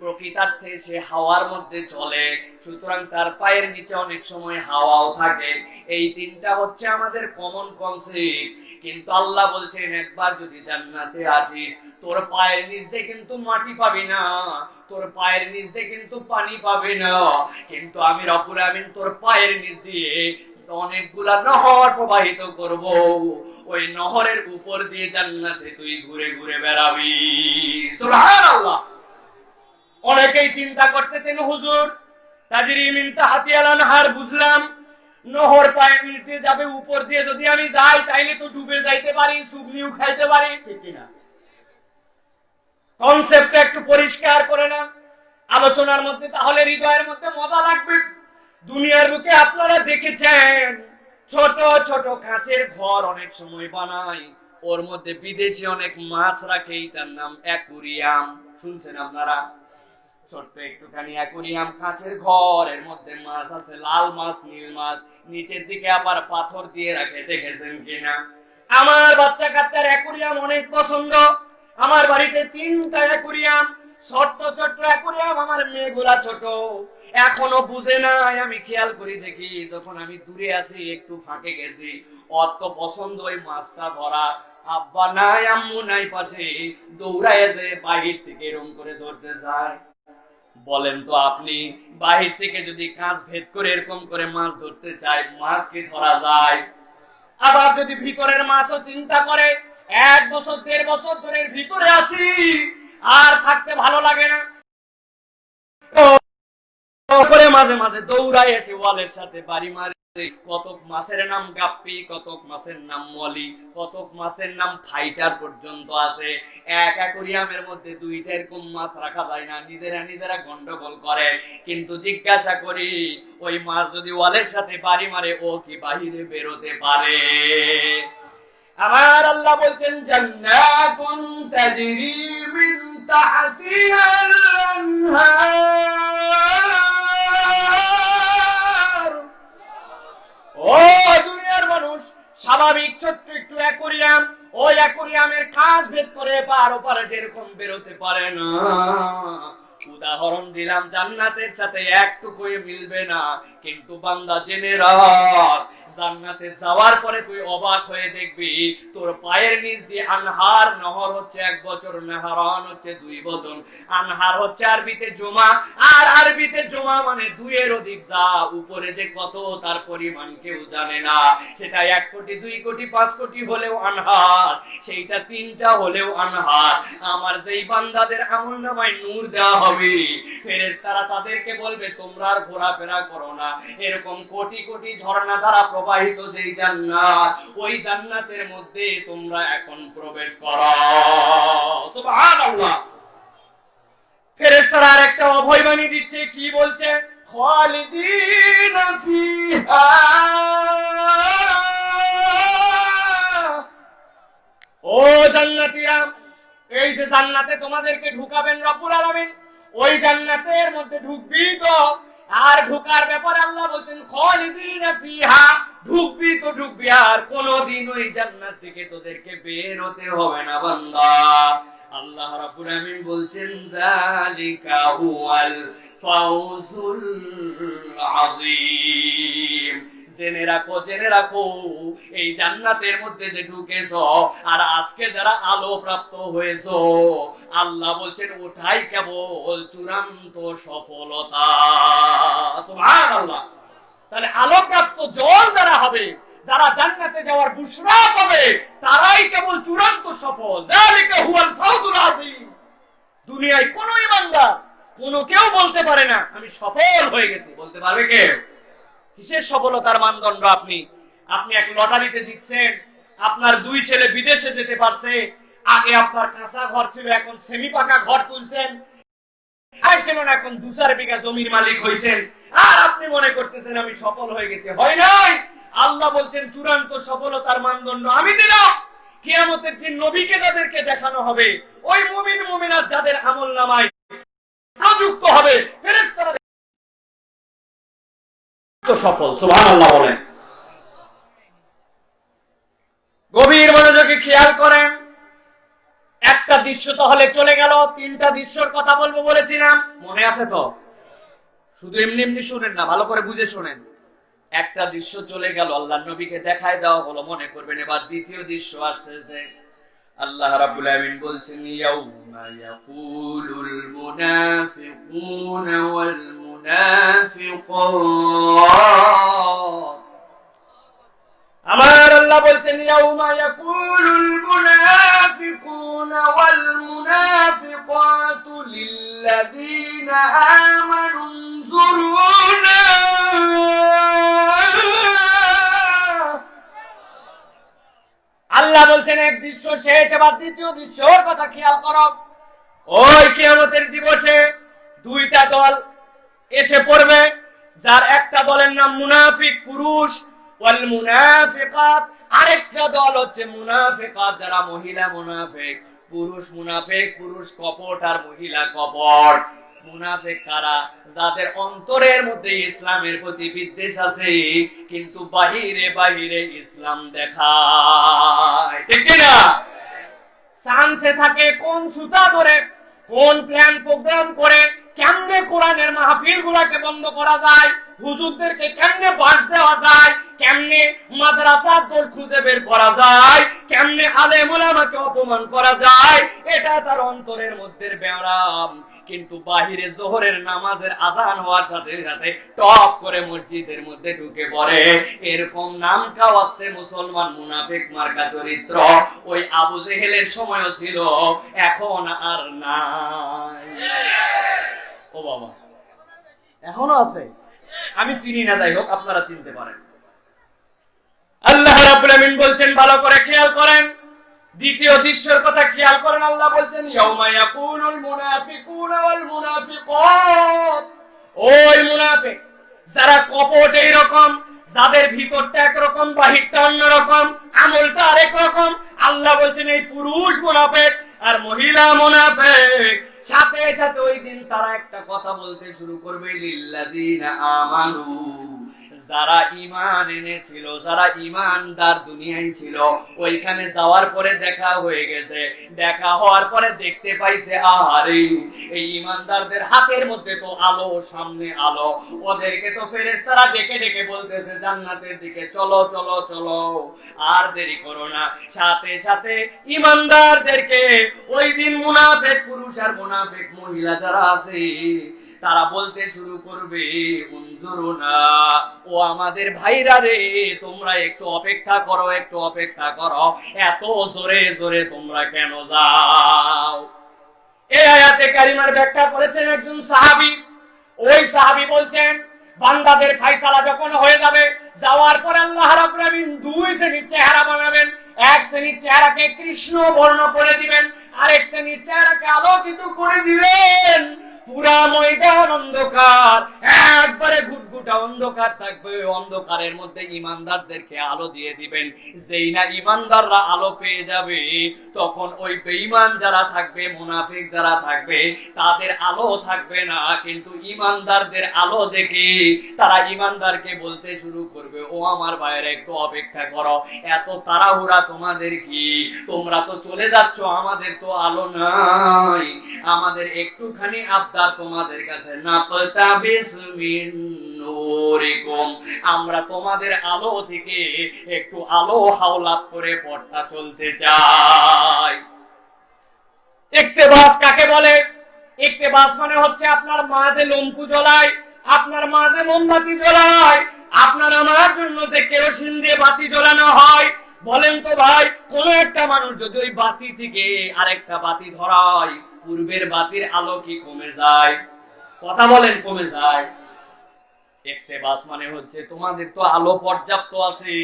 A: প্রকৃতার্থে সে হাওয়ার মধ্যে চলে, সুতরাং তার পায়ের নিচে অনেক সময় হাওয়াও থাকে। এই তিনটা হচ্ছে আমাদের কমন কনসেপ্ট। কিন্তু আল্লাহ বলছেন, একবার যদি জান্নাতে আসিস, তোর পায়ের নিচ দিয়ে কিন্তু মাটি পাবি না, তোর পায়ের নিচ দিয়ে কিন্তু পানি পাবি না, কিন্তু আমি রব্বুল আমিন তোর পায়ের নিচ দিয়ে অনেকগুলা নহর প্রবাহিত করব, ওই নহরের উপর দিয়ে জান্নাতে তুই ঘুরে ঘুরে বেড়াবি। সুবহানাল্লাহ। অনেকেই চিন্তা করতেছেন, হুজুর তাজরি মিন তাহতিহাল আনহার বুঝলাম, নহর পায়ের নিচ দিয়ে যাবে, উপর দিয়ে যদি আমি যাই তাইলে তো ডুবে যাইতে পারি, সুগনিও খাইতে পারি, ঠিক কিনা? কনসেপ্টটা একটু পরিষ্কার করে না আলোচনার মধ্যে, তাহলে হৃদয়ের মধ্যে মজা লাগবে। দুনিয়ার বুকে আপনারা দেখেছেন ছোট ছোট কাঁচের ঘর অনেক সময় বানায়, ওর মধ্যে বিদেশি অনেক মাছ রাখে, এটার নাম অ্যাকুরিয়াম। শুনছেন আপনারা? ছোট্ট একটুখানি অ্যাকুরিয়াম, কাঁচের ঘর, এর মধ্যে মাছ আছে, লাল মাছ, নীল মাছ, নিচের দিকে আবার পাথর দিয়ে রাখে, দেখেছেন কিনা? আমার বাচ্চা কাচ্চার অ্যাকুরিয়াম অনেক পছন্দ। আমার বাড়িতে 3টা অ্যাকুরিয়াম, ছোট্ট ছোট্ট অ্যাকুরিয়াম। আমার মেয়েগুলা ছোট, এখনো বুঝে নাই। আমি খেয়াল করি দেখি, যখন আমি দূরে আছি, একটু ফাঁকে গেছি, অত পছন্দ ওই মাছটা ধরা। আব্বা নাই, আম্মু নাই পাশে, দৌড়ায় যে বাহির থেকে এরকম করে ধরতে যায়। বলেন তো আপনি, বাহির থেকে যদি কাঁচ ভেদ করে এরকম করে মাছ ধরতে চায়, মাছ কি ধরা যায়? আবার যদি ভিতরের মাছও চিন্তা করে, 1 বছর 1.5 বছর ধরে ভিতরে আছি, আর থাকতে ভালো লাগে না, করে মাঝে মাঝে দৌড়ায় এসে ওয়ালের সাথে বাড়ি মারে। কতক মাছের নাম গাপ্পি, কতক মাছের নাম মলি, কতক মাছের নাম ফাইটার পর্যন্ত আছে। এক অ্যাকুরিয়ামের মধ্যে 2টা এরকম মাছ রাখা যায় না, নিজেরা গন্ডগোল করে। কিন্তু জিজ্ঞাসা করি, ওই মাছ যদি ওয়ালের সাথে বাড়ি মারে, ও কি বাহিরে বেরোতে পারে? আমার আল্লাহ বলছেন, জান্নাতুন তাজরি মিন তাহতিহাল আনহার। ও যেরকম বেরোতে পারে না, উদাহরণ দিলাম জান্নাতের সাথে একটুকুই মিলবে না। কিন্তু বান্দা জেনে রাখ, জান্নাতে যাওয়ার পরে তুই অবাক হয়ে দেখবি তোর পায়ের নিচ দিয়ে আনহার, নহর হচ্ছে 1 বছর, মেহরান হচ্ছে 2 বছর। আনহার হচ্ছে আরবিতে জমা, আর আরবিতে জমা মানে 2 এর অধিক। যা উপরে যে কত তার পরিমাণ কেউ জানে না। সেটা 1 কোটি, 2 কোটি, 5 কোটি হলেও আনহার, সেইটা 3টা হলেও আনহার। আমার যেই বান্দাদের আমলনামায় নূর দেওয়া হবে, ফেরেশতারা তাদেরকে বলবে তোমরা আর ঘোরাফেরা করো না, এরকম কোটি কোটি ঝর্ণা দ্বারা প্রবাহিত যেই জান্নাত, ওই জান্নাতের মধ্যে তোমরা এখন প্রবেশ করো। সুবহানাল্লাহ। ফেরেশতারা আরেকটা অভয় বাণী দিচ্ছে, কি বলছে? খালিদিনা ফিহা, ও জান্নাতীরা, এই যে জান্নাতে তোমাদেরকে ঢুকাবেন রব্বুল আলামিন, ওই জান্নাতের মধ্যে ঢুকবি তো। আর ঢুকার ব্যাপারে আল্লাহ বলছেন খালিদিনা ফিহা, ঢুকবি তো ঢুকবি, আর কোনদিন ওই জান্নাত থেকে তোদেরকে বের হতে হবে না বান্দা। আল্লাহ রাব্বুল আলামিন বলছেন যালিকা হুয়াল ফাউজুল আযীম। জেনে রাখো, জেনে রাখো, এই জান্নাতের মধ্যে যে ঢুকেছো আর আজকে যারা আলো প্রাপ্ত হয়েছো, আল্লাহ বলছেন ওটাই কেবল চূড়ান্ত সফলতা। সুবহানাল্লাহ। তাহলে আলো প্রাপ্ত জল যারা হবে, যারা জান্নাতে যাওয়ার বুশরা পাবে, তারাই কেবল চূড়ান্ত সফল। যালিকা হুয়াল ফাউজুল আযীম। দুনিয়ায় কোন ইমানদার কোন কেউ বলতে পারে না আমি সফল হয়ে গেছি। বলতে পারবে কে? কিসের সফলতার মানদণ্ড? আপনি এক লটারিতে জিতছেন, আপনার 2 ছেলে বিদেশে যেতে পারছে, আগে আপনার কাঁচা ঘর ছিল, এখন সেমি পাকা ঘর তুলছেন, ছিল না, এখন 2-4 বিঘা জমির মালিক হয়েছেন, আর আপনি মনে করতেছেন আমি সফল হয়ে গেছি। হয় নাই। আল্লাহ বলছেন চূড়ান্ত সফলতার মানদণ্ড আমি দিলাম। কিয়ামতের দিন নবীকে যাদেরকে দেখানো হবে, ওই মুমিন মুমিনাত যাদের আমলনামায় প্রযুক্ত হবে, ফেরেশতারা সফল। সুবহানাল্লাহ বলেন। গভীর মনোযোগে খেয়াল করেন। একটা দৃশ্য তাহলে চলে গেল, 3টা দৃশ্যর কথা বলবো বলেছিলাম, মনে আছে তো? শুধু এমনি এমনি শুনেন না, ভালো করে বুঝে শুনেন। একটা দৃশ্য চলে গেল, আল্লাহর নবীকে দেখায় দেওয়া হলো, মনে করবেন এবার দ্বিতীয় দৃশ্য আসতেছে। আল্লাহ রাব্বুল আলামিন বলছেন ইয়াউমা ইয়াকুলুল মুনাফিকুনা ওয়াল মুনাফিকাত। আমার আল্লাহ বলছেন ইয়াউমা ইয়াকুলুল মুনাফিকুনা ওয়াল মুনাফিকাতু লিল্লাযীনা আমানু যুরুনা। আল্লাহ বলছেন এক দৃশ্য শেষ, এবার দ্বিতীয় দৃশ্যর কথা খেয়াল করো। ওই কিয়ামতের দিবসে 2টা দল এসে পড়বে, যার একটা দলের নাম মুনাফিক পুরুষ, ওয়াল মুনাফিকাত, আরেকটা দল হচ্ছে মুনাফিকাত যারা মহিলা মুনাফিক। পুরুষ মুনাফিক, পুরুষ কপট আর মহিলা কপট। মুনাফিক কারা? যাদের অন্তরের মধ্যে ইসলামের প্রতি বিদ্বেষ আছে, কিন্তু বাহিরে বাহিরে ইসলাম দেখায়। ঠিক না? চান্সে থাকে কোন ছুতা ধরে, কোন প্ল্যান প্রোগ্রাম করে কেমনে কোরআনের মাহফিল গুলাকে বন্ধ করা যায়, হুজুরদেরকে কেমনে বাস দেওয়া যায়, কেমনে মাদ্রাসার দোষ খুঁজে বের করা যায়, কেমনে আলেম উলামাকে অপমান করা যায়, এটা তার অন্তরের মধ্যে ব্যারাম। কিন্তু বাহিরে জোহরের নামাজের আজান হওয়ার সাথে সাথে টপ করে মসজিদের মধ্যে ঢুকে পড়ে। এরকম নাম খাওয়াস্তে মুসলমান মুনাফিক মার্কা চরিত্র ওই আবু জেহেলের সময়ও ছিল, এখন আর নাই। ও বাবা, এখনো আছে? আমি চিনি না, যাই হোক আপনারা চিনতে পারেন। আল্লাহ রাব্বুল আমিন বলছেন ভালো করে খেয়াল করেন, দ্বিতীয় দৃশ্যের কথা খেয়াল করেন। আল্লাহ বলছেন ইয়াউমা ইয়াকুলুল মুনাফিকুনা ওয়াল মুনাফিকাত। ওই মুনাফিক যারা কপট, এই রকম, যাদের ভিতরটা একরকম বাহিরটা অন্যরকম, আমলটা আরেক রকম। আল্লাহ বলছেন এই পুরুষ মুনাফিক আর মহিলা মুনাফিক, সাথে সাথে ওই দিন তারা একটা কথা বলতে শুরু করবে, লিল্লাযীনা আমানু যারা ঈমান এনেছিল, যারা ঈমানদার দুনিয়ায় ছিল, ওইখানে যাওয়ার পরে দেখা হয়ে গেছে। দেখা হওয়ার পরে দেখতে পাইছে আরে এই ঈমানদারদের হাতের মধ্যে তো আলো, সামনে আলো। ওদেরকে তো ফেরেশতারা ডেকে ডেকে বলতেছে জান্নাতের দিকে চলো চলো চলো, আর দেরি করো না। সাথে সাথে ঈমানদারদেরকে ওই দিন মুনাফিক পুরুষ আর মুনাফিক মহিলা যারা আছে তারা বলতে শুরু করবে উনজুরুনা, ও আমাদের ভাইরা রে, তোমরা একটু অপেক্ষা করো, একটু অপেক্ষা করো, এত জোরে জোরে তোমরা কেন যাও? এই আয়াতে কারিমার ব্যাখ্যা করেছেন একজন সাহাবী। ওই সাহাবী বলছেন বান্দাদের ফয়সালা যখন হয়ে যাবে, যাওয়ার পর আল্লাহ রাব্বুল আলামিন দুই শ্রেণীর চেহারা বানাবেন। এক শ্রেণীর চেহারাকে কৃষ্ণ বর্ণ করে দিবেন, আরেক শ্রেণীর চেহারাকে আলোকিত করে দিবেন। পুরা ময়দান অন্ধকার, একবারে ঘুটঘুটা অন্ধকার থাকবে। অন্ধকারের মধ্যে ঈমানদারদেরকে আলো দিয়ে দিবেন। যেই না ঈমানদাররা আলো পেয়ে যাবে, তখন ওই বেঈমান যারা থাকবে, মুনাফিক যারা থাকবে, তাদের আলো থাকবে না। কিন্তু ঈমানদারদের আলো দেখে তারা ঈমানদারকে বলতে শুরু করবে, ও আমার ভাইয়েরা একটু অপেক্ষা করো, এত তাড়াহুড়া তোমাদের কি? তোমরা তো চলে যাচ্ছ, আমাদের তো আলো নাই, আমাদের একটুখানি আবদার তোমাদের কাছে, নাকতাবিস মিন নূরিকুম, আমরা তোমাদের আলো থেকে একটু আলো হাওলাত করে পথটা চলতে চাই। ইক্তেবাস কাকে বলে? ইক্তেবাস মানে হচ্ছে আপনার মাঝে লম্পু জ্বলায়, আপনার মাঝে মোমবাতি জ্বলায়, আপনার আমার জন্য যে কেরোসিন দিয়ে বাতি জ্বলানো হয়। বলেন তো ভাই, কোন একটা মানুষ যদি ওই বাতি থেকে আরেকটা বাতি ধরায়, পূর্বের বাতির আলো কি কমে যায়? কথা বলেন, কমে যায়? ইক্তেবাস মানে হচ্ছে তোমাদের তো আলো পর্যাপ্ত আছে,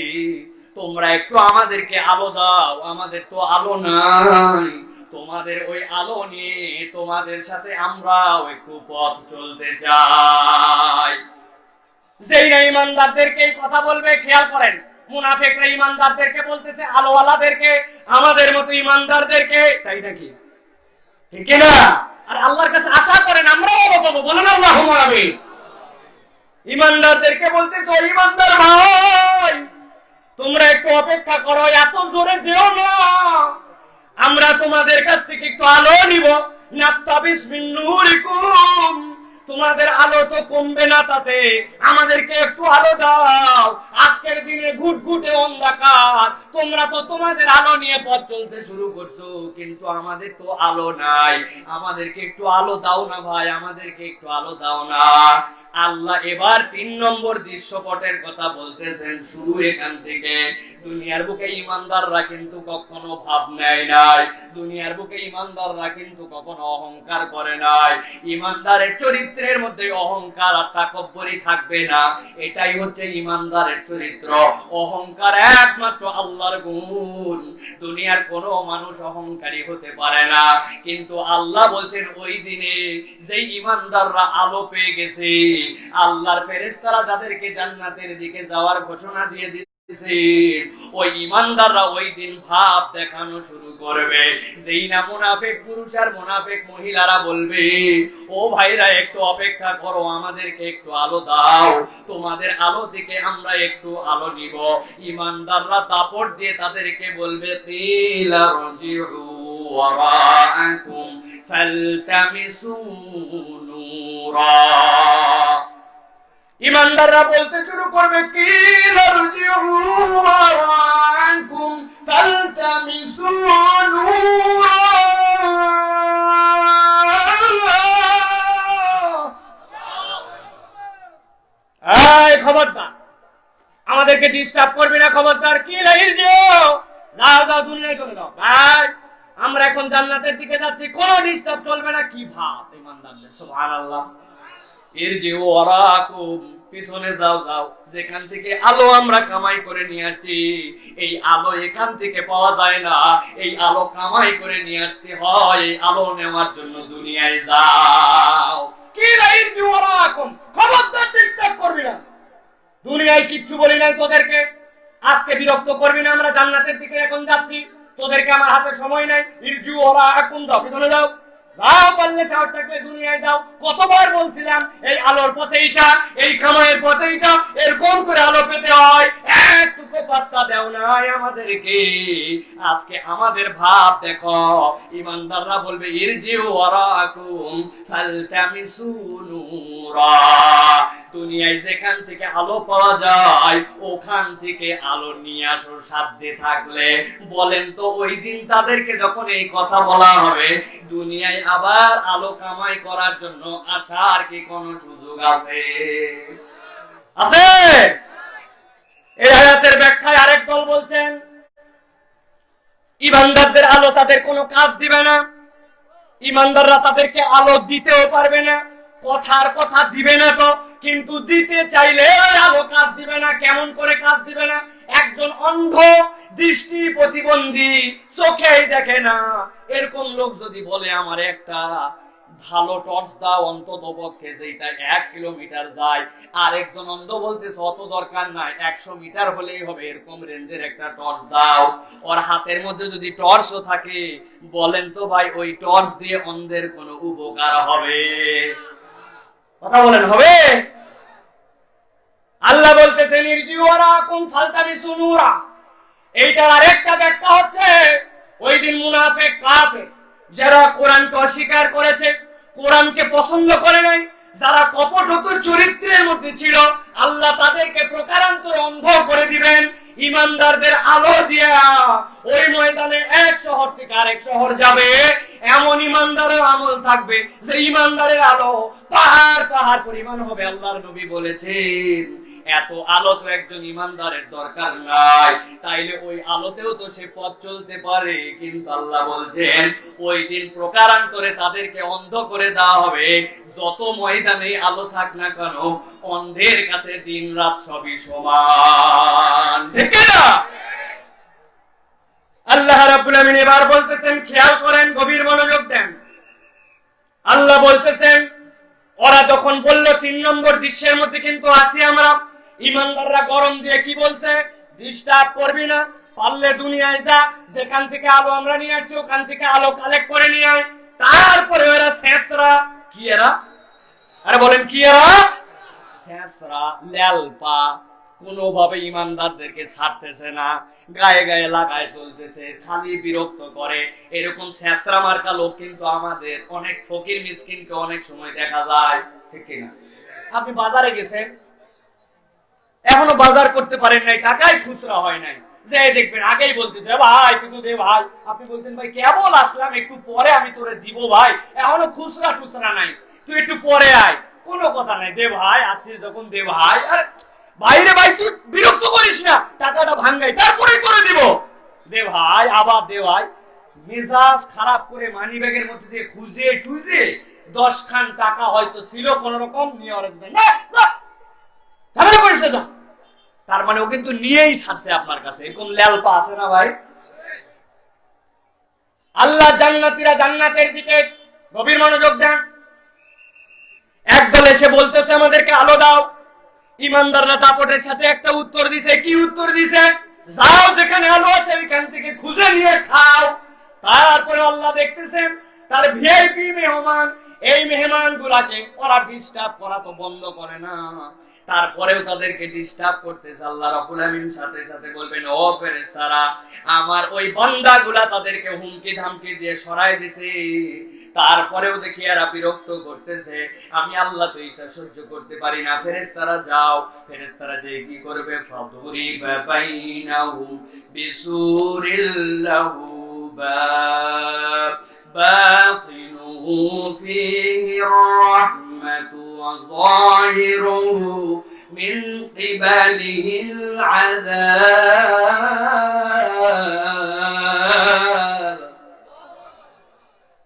A: তোমরা একটু আমাদেরকে আলো দাও, আমাদের তো আলো নাই, তোমাদের ওই আলো নিয়ে তোমাদের সাথে আমরাও একটু পথ চলতে চাই। যেই না ঈমানদারদেরকে এই কথা বলবে, খেয়াল করেন, মুনাফিকরা ঈমানদারদেরকে বলতেছে, আলোওয়ালাদেরকে, আমাদের মতো ঈমানদারদেরকে, তাই নাকি? ঠিক না? আর আল্লাহর কাছে আশা করেন আমরাও পাবো, বলেন আল্লাহুম্মা আমিন। ঈমানদারদেরকে বলতেছে, ও ঈমানদার ভাই, তোমরা একটু অপেক্ষা করো, এত জোরে যেও না, আমরা তোমাদের কাছ থেকে একটু আলো নিব। নাকতাবিস মিন নূরিকুম, তোমাদের আলো তো কমবে না, তাতে আমাদেরকে একটু আলো দাও। আজকের দিনে ঘুটঘুটে অন্ধকার, তোমরা তো তোমাদের আলো নিয়ে পথ চলতে শুরু করছো, কিন্তু আমাদের তো আলো নাই, আমাদেরকে একটু আলো দাও না ভাই, আমাদেরকে একটু আলো দাও না। আল্লাহ এবার 3 নম্বর দৃশ্যপটের কথা বলতেছেন। শুরু এখান থেকে, দুনিয়ার বুকে ঈমানদাররা কিন্তু কখনো ভাব নেয় নাই, দুনিয়ার বুকে ঈমানদাররা কিন্তু কখনো অহংকার করে নাই। ঈমানদারের চরিত্রের মধ্যে অহংকার আর তাকব্বুরি থাকবে না, এটাই হচ্ছে ঈমানদারের চরিত্র। অহংকার একমাত্র আল্লাহর গুণ, দুনিয়ার কোনো মানুষ অহংকারী হতে পারে না। কিন্তু আল্লাহ বলছেন ওই দিনে যেই ঈমানদাররা আলো পেয়ে গেছে, আল্লাহর ফেরেশতারা যাদেরকে জান্নাতের দিকে যাওয়ার ঘোষণা দিয়ে দিয়েছে, ওই ঈমানদাররা ওই দিন ভাব দেখানো শুরু করবে। যেই না মুনাফিক পুরুষ আর মুনাফিক মহিলারা বলবে, ও ভাইরা একটু অপেক্ষা করো, আমাদেরকে একটু আলো দাও, তোমাদের আলো থেকে আমরা একটু আলো নিব। ঈমানদাররা দাপট দিয়ে তাদেরকে বলবে, কিলা রাজিউ ওয়ারাআকুম ফালতামিসু নূরা। ঈমানদাররা বলতে শুরু করবে, কিলা রাজিউ ওয়ারাআকুম ফালতামিসু নূরা। এই খবরদার, আমাদেরকে ডিস্টার্ব করবি না, খবরদার। কি যাও যাও, দুনিয়ায় চলে যাও ভাই, আমরা এখন জান্নাতের দিকে যাচ্ছি, কোনো ডিস্টার্ব চলবে না। কি ভাব ঈমানদারদের, সুবহানাল্লাহ। ইরজিউ ওয়ারাকুম, পিছনে যাও যাও, যেখান থেকে আলো আমরা কামাই করে নিয়ে আসছি, এই আলো এখান থেকে পাওয়া যায় না, এই আলো কামাই করে নিয়ে আসতে হয়, এই আলো নেওয়ার জন্য দুনিয়ায় যাও। কি ইরজিউ ওয়ারাকুম, খবরদার ডিস্টার্ব করবি না। দুনিয়ায় কিচ্ছু বলি নাই তোদেরকে, আজকে বিরক্ত করবি না, আমরা জান্নাতের দিকে এখন যাচ্ছি, তোদেরকে আমার হাতে সময় নাই। ইরজিউ ওয়ারাকুম, দাও, পিছনে যাও, যাও পারলে চাও থাকলে দুনিয়ায় যাও। কতবার বলছিলাম এই আলোর পথে এইটা, এই কামাইয়ের পথে এইটা, এরকম করে আলো পেতে হয়, একটুকু পাত্তা দেও নাই আমাদেরকে। আজকে আমাদের ভাব দেখো, ইমানদাররা বলবে ইরজিউ ওয়ারাকুম ফালতামিসু নূরা। দুনিয়ায় যেখান থেকে আলো পাওয়া যায় ওখান থেকে আলো নিয়ে আসো সাধ্যে থাকলে। বলেন তো ওই দিন তাদেরকে যখন এই কথা বলা হবে, দুনিয়ায় আবার আলো কামাই করার জন্য আসার কি কোনো সুযোগ আছে? আছে? এই আয়াতের ব্যাখ্যায় আরেক দল বলছেন ইমানদারদের আলো তাদের কোনো কাজ দিবে না, ইমানদাররা তাদেরকে আলো দিতেও পারবে না। কথার কথা দিবে না তো, কিন্তু দিতে চাইলে আলো কাজ দিবে না। কেমন করে কাজ দিবে না? একজন অন্ধ, দৃষ্টি প্রতিবন্ধী, চোখেই দেখে না, এরকম লোক যদি বলে আমার একটা ভালো টর্চ দাও, অন্তত পক্ষে যেটা 1 কিলোমিটার যায়, আর একজন অন্ধ বলতেছে অত দরকার নাই, 100 মিটার হলেই হবে, এরকম রেঞ্জের একটা টর্চ দাও। ওর হাতের মধ্যে যদি টর্চও থাকে, বলেন তো ভাই ওই টর্চ দিয়ে অন্ধের কোনো উপকার হবে? কথা বলেন, হবে? আল্লাহ বলতেছেন ইরজিউ ওয়ারাকুম ফালতামিসু নূরা। এইটার আরেকটা ব্যাখ্যা হচ্ছে ওই দিন মুনাফিক কাফের যারা কোরআনকে অস্বীকার করেছে, কোরআনকে পছন্দ করে নাই, যারা কপটক চরিত্রের মধ্যে ছিল, আল্লাহ তাদেরকে প্রকারান্তরে অন্ধ করে দিবেন। ইমানদারদের আলো দিয়া ওই ময়দানে এক শহর থেকে আরেক শহর যাবে, এমন ইমানদারের আমল থাকবে যে ইমানদারের আলো পাহাড় পাহাড় পরিমাণ হবে। আল্লাহর নবী বলেছেন এত আলো তো একজন ইমানদারের দরকার নাই, তাইলে ওই আলোতেও তো সে পথ চলতে পারে। কিন্তু আল্লাহ বলছেন ওই দিন প্রকারান্তরে তাদেরকে অন্ধ করে দেওয়া হবে। যত ময়দানে আলো থাক না কেন, অন্ধের কাছে দিন রাত সবই সমান, ঠিক না? আল্লাহ রাব্বুল আমিন এবার বলতেছেন, খেয়াল করেন, গভীর মনোযোগ দেন। আল্লাহ বলতেছেন ওরা যখন বলল 3 নম্বর দৃশ্যের মধ্যে কিন্তু আসি আমরা, ইমানদাররা গরম দিয়ে কি বলছে? ডিস্টার্ব করবি না, পারলে দুনিয়ায় যা, যেখান থেকে আলো আমরা নিয়ে আসছি ওখান থেকে আলো কালেক্ট করে নিয়ে আয়। তারপরে ওরা শেষরা কি, এরা আরে বলেন কি, এরা শেষরা ল্যালপা, কোনোভাবে ইমানদারদেরকে ছাড়তেছে না, গায়ে গায়ে লাগায় চলতেছে, খালি বিরক্ত করে। এরকম শেষরা মার্কা লোক কিন্তু আমাদের অনেক ফকির মিসকিনকে অনেক সময় দেখা যায়, ঠিক কিনা? আপনি বাজারে গেছেন, এখনো বাজার করতে পারেন নাই, টাকাই খুচরা হয় নাই, যে দেখবেন আগেই বলতেছে ভাই কিছু দে ভাই, আপনি বলতেন ভাই কেবল আসলাম, একটু পরে আমি তোরে দিব ভাই, এখনো খুচরা টুচরা নাই, তুই একটু পরে আয়। কোনো কথা নাই, দে ভাই, আসছিস যখন দে ভাই। আরে বাইরে ভাই তুই বিরক্ত করিস না, টাকাটা ভাঙ্গাই তারপরে করে দিব, দে ভাই, আবার দে ভাই। মেজাজ খারাপ করে মানি ব্যাগের মধ্যে দিয়ে খুঁজে টুজে 10 খান টাকা হয়তো ছিল কোন রকম নিয়ে, তার মানে ও কিন্তু নিয়েই ছাড়ছে আপনার কাছে। এরকম ল্যালপা আছে না ভাই? আল্লাহ জান্নাতীরা জান্নাতের দিকে গভীর মনোযোগ দেন। একদল এসে বলতেছে আমাদেরকে আলো দাও। ইমানদাররা দাপটের সাথে একটা উত্তর দিছে। কি উত্তর দিছে? যাও যেখানে আলো আছে ওইখান থেকে খুঁজে নিয়ে খাও। তারপরে আল্লাহ দেখতেছেন তার ভিআইপি মেহমান, এই মেহমান গুলাকে ওরা ডিস্টার্ব করা তো বন্ধ করে না, তারপরেও তাদেরকে ডিস্টার্ব করতেছে। আল্লাহ রাব্বুল আমিন সাথে সাথে বলবেন ও ফেরেশতারা, আমার ওই বান্দাগুলা তাদেরকে হুমকি ধামকি দিয়ে সরায় দিছে, তারপরেও দেখি এরা বিরক্ত করতেছে, আমি আল্লাহ তো এটা সহ্য করতে পারি না। ফেরেশতারা যাও। ফেরেশতারা যে কি করবে? ফাদুরিবা বাইনাহুম বিসুরিল্লাহু বাব বাতিনুহু ফীহি রাহমাতু ওয়া যাহিরুহু মিন কিবালিহিল আযাব।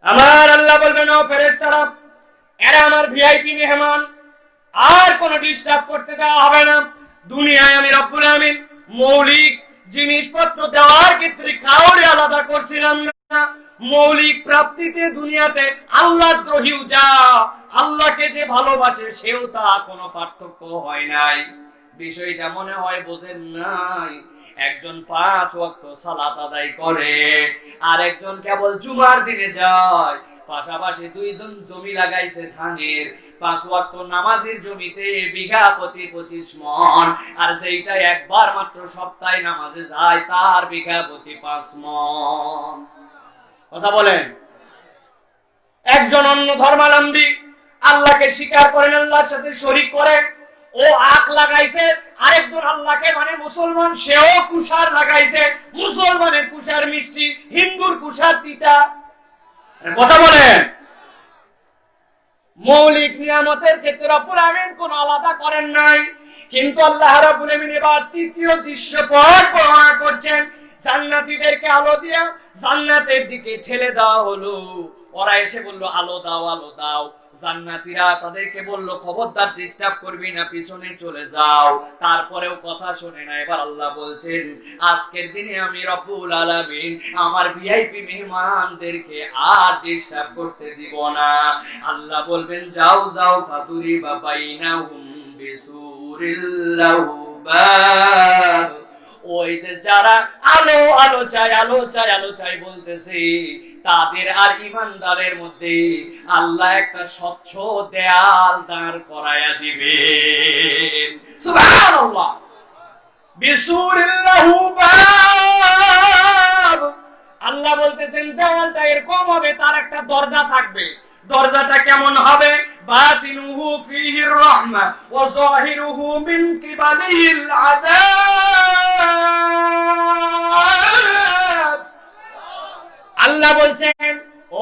A: আমার আল্লাহ বলবেন ও ফেরেশতারা, এরা আমার ভিআইপি মেহমান, আর কোনো ডিস্টার্ব করতে দেওয়া হবে না। দুনিয়ায় আমি রব্বুল আমিন মৌলিক জিনিসপত্র দেওয়ার ক্ষেত্রে কাউরে আলাদা করছিলাম না। মৌলিক প্রাপ্তিতে দুনিয়াতে আল্লাহ দ্রোহীও যা আল্লাহকে যে ভালোবাসে সেও তা কোনো পার্থক্য হয় নাই। বিষয়টা মনে হয় বোঝেন নাই। একজন 5 ওয়াক্ত সালাত আদায় করে, আর একজন কেবল জুমার দিনে যায়। পাশাপাশি 2 জন জমি লাগাইছে ধানের, 5 ওয়াক্ত নামাজের জমিতে বিঘা প্রতি 25 মণ, আর যেইটা একবার মাত্র সপ্তাহে নামাজে যায় তার বিঘা প্রতি 5 মণ। কথা বলেন। একজন অন্য ধর্মাবলম্বী আল্লাহকে স্বীকার করেন, আল্লাহর সাথে শরীক করেন, ও আখ লাগাইছে, আরেকজন আল্লাহকে মানে মুসলমান, সেও কুশার লাগাইছে। মুসলমানের কুশার মিষ্টি, হিন্দুর কুশার তিতা। কথা বলেন। মৌলিক নিয়ামতের ক্ষেত্রে রব্বুল আমিন কোন আলাদা করেন নাই, কিন্তু আল্লাহ রাব্বুল আমিন এবার তৃতীয় দৃশ্যপট বর্ণনা করছেন। জান্নাতীদেরকে আলো দিয়ে জান্নাতের দিকে ঠেলে দেওয়া হলো। ওরা এসে বলল আলো দাও, আলো দাও। জান্নাতীরা তাদেরকে বলল খবরদার ডিস্টার্ব করবি না, পিছনে চলে যাও। তারপরেও কথা শুনে না। এবার আল্লাহ বলছেন আজকের দিনে আমি রব্বুল আলামিন আমার ভিআইপি মেহমানদেরকে আর ডিস্টার্ব করতে দিব না। আল্লাহ বলবেন যাও যাও ফাতুরি বাইনাহুম বিসুরিল্লাহু বাব। ওই যে যারা আলো আলো চাই, আলো চাই, আলো চাই বলতেছে, তাদের আর ঈমানদারের মধ্যে আল্লাহ একটা স্বচ্ছ দেয়াল দাঁড় করায়া দিবেন। সুবহানাল্লাহ। বিসুরিল্লাহু বাব। আল্লাহ বলতেছেন দেওয়ালটা এরকম হবে, তার একটা দরজা থাকবে। দরজাটা কেমন হবে? বাতিনুহু ফীহির রাহমা ওয়া যাহিরুহু মিন কিবালিল আযাব। আল্লাহ বলছেন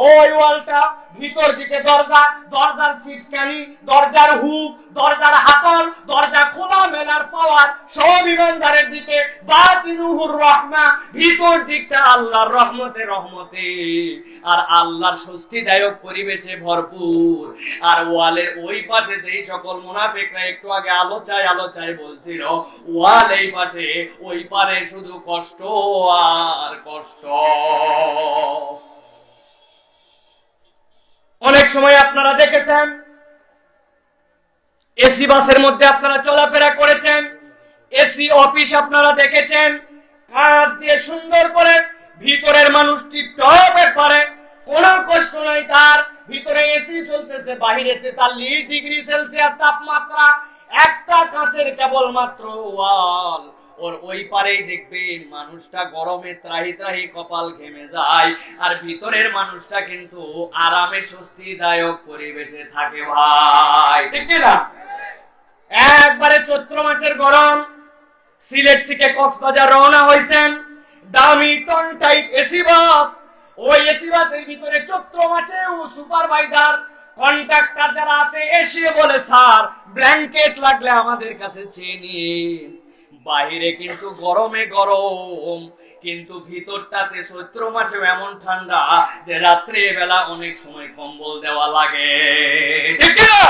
A: ওই ওয়ালটা ভিতর দিকে দরজা, দরজার সিটকানি, দরজার হুক, দরজার হাতল, দরজা খোলা মেলার পাওয়ার সব ঈমানদারের দিকে। বাতিনুহুর রাহমা, ভিতর দিকটা আল্লাহর রহমতে রহমতে আর আল্লাহর স্বস্তিদায়ক পরিবেশে ভরপুর। আর ওয়ালের ওই পাশে যেই সকল মুনাফিকরা একটু আগে আলো চাই বলছিল, ওয়াল এই পাশে, ওই পারে শুধু কষ্ট আর কষ্ট। অনেক সময় আপনারা দেখেছেন এসি বাসের মধ্যে আপনারা চলাফেরা করেছেন, এসি অফিস আপনারা দেখেছেন, কাঁচ দিয়ে সুন্দর করে ভিতরের মানুষ টিপটপ পারে, কোনো কষ্ট নাই তার। ভিতরে এসি চলতেছে, বাহিরে 43 ডিগ্রি সেলসিয়াস তাপমাত্রা, একটা কাঁচের কেবলমাত্র ওয়াল। ওর ওই পারেই দেখবেন মানুষটা গরমে ত্রাহি ত্রাহি কপাল ঘেমে যায়, আর ভিতরের মানুষটা কিন্তু আরামে স্বস্তিদায়ক পরিবেশে থাকে। ভাই ঠিক না? একবারে চৈত্র মাসের গরম, সিলেট থেকে কক্সবাজার রওনা হয়েছেন, দামি টন টাইপ এসি বাস। ওই এসি বাসের ভিতরে চৈত্র মাসে সুপারভাইজার কন্ট্রাক্টর যারা আছে এসে বলে স্যার ব্ল্যাঙ্কেট লাগলে আমাদের কাছে চেয়ে নিন। বাহিরে কিন্তু গরমে গরম, কিন্তু ভিতরটাতে চৈত্র মাসে এমন ঠান্ডা যে রাত্রে বেলা অনেক সময় কম্বল দেওয়া লাগে। ঠিক না?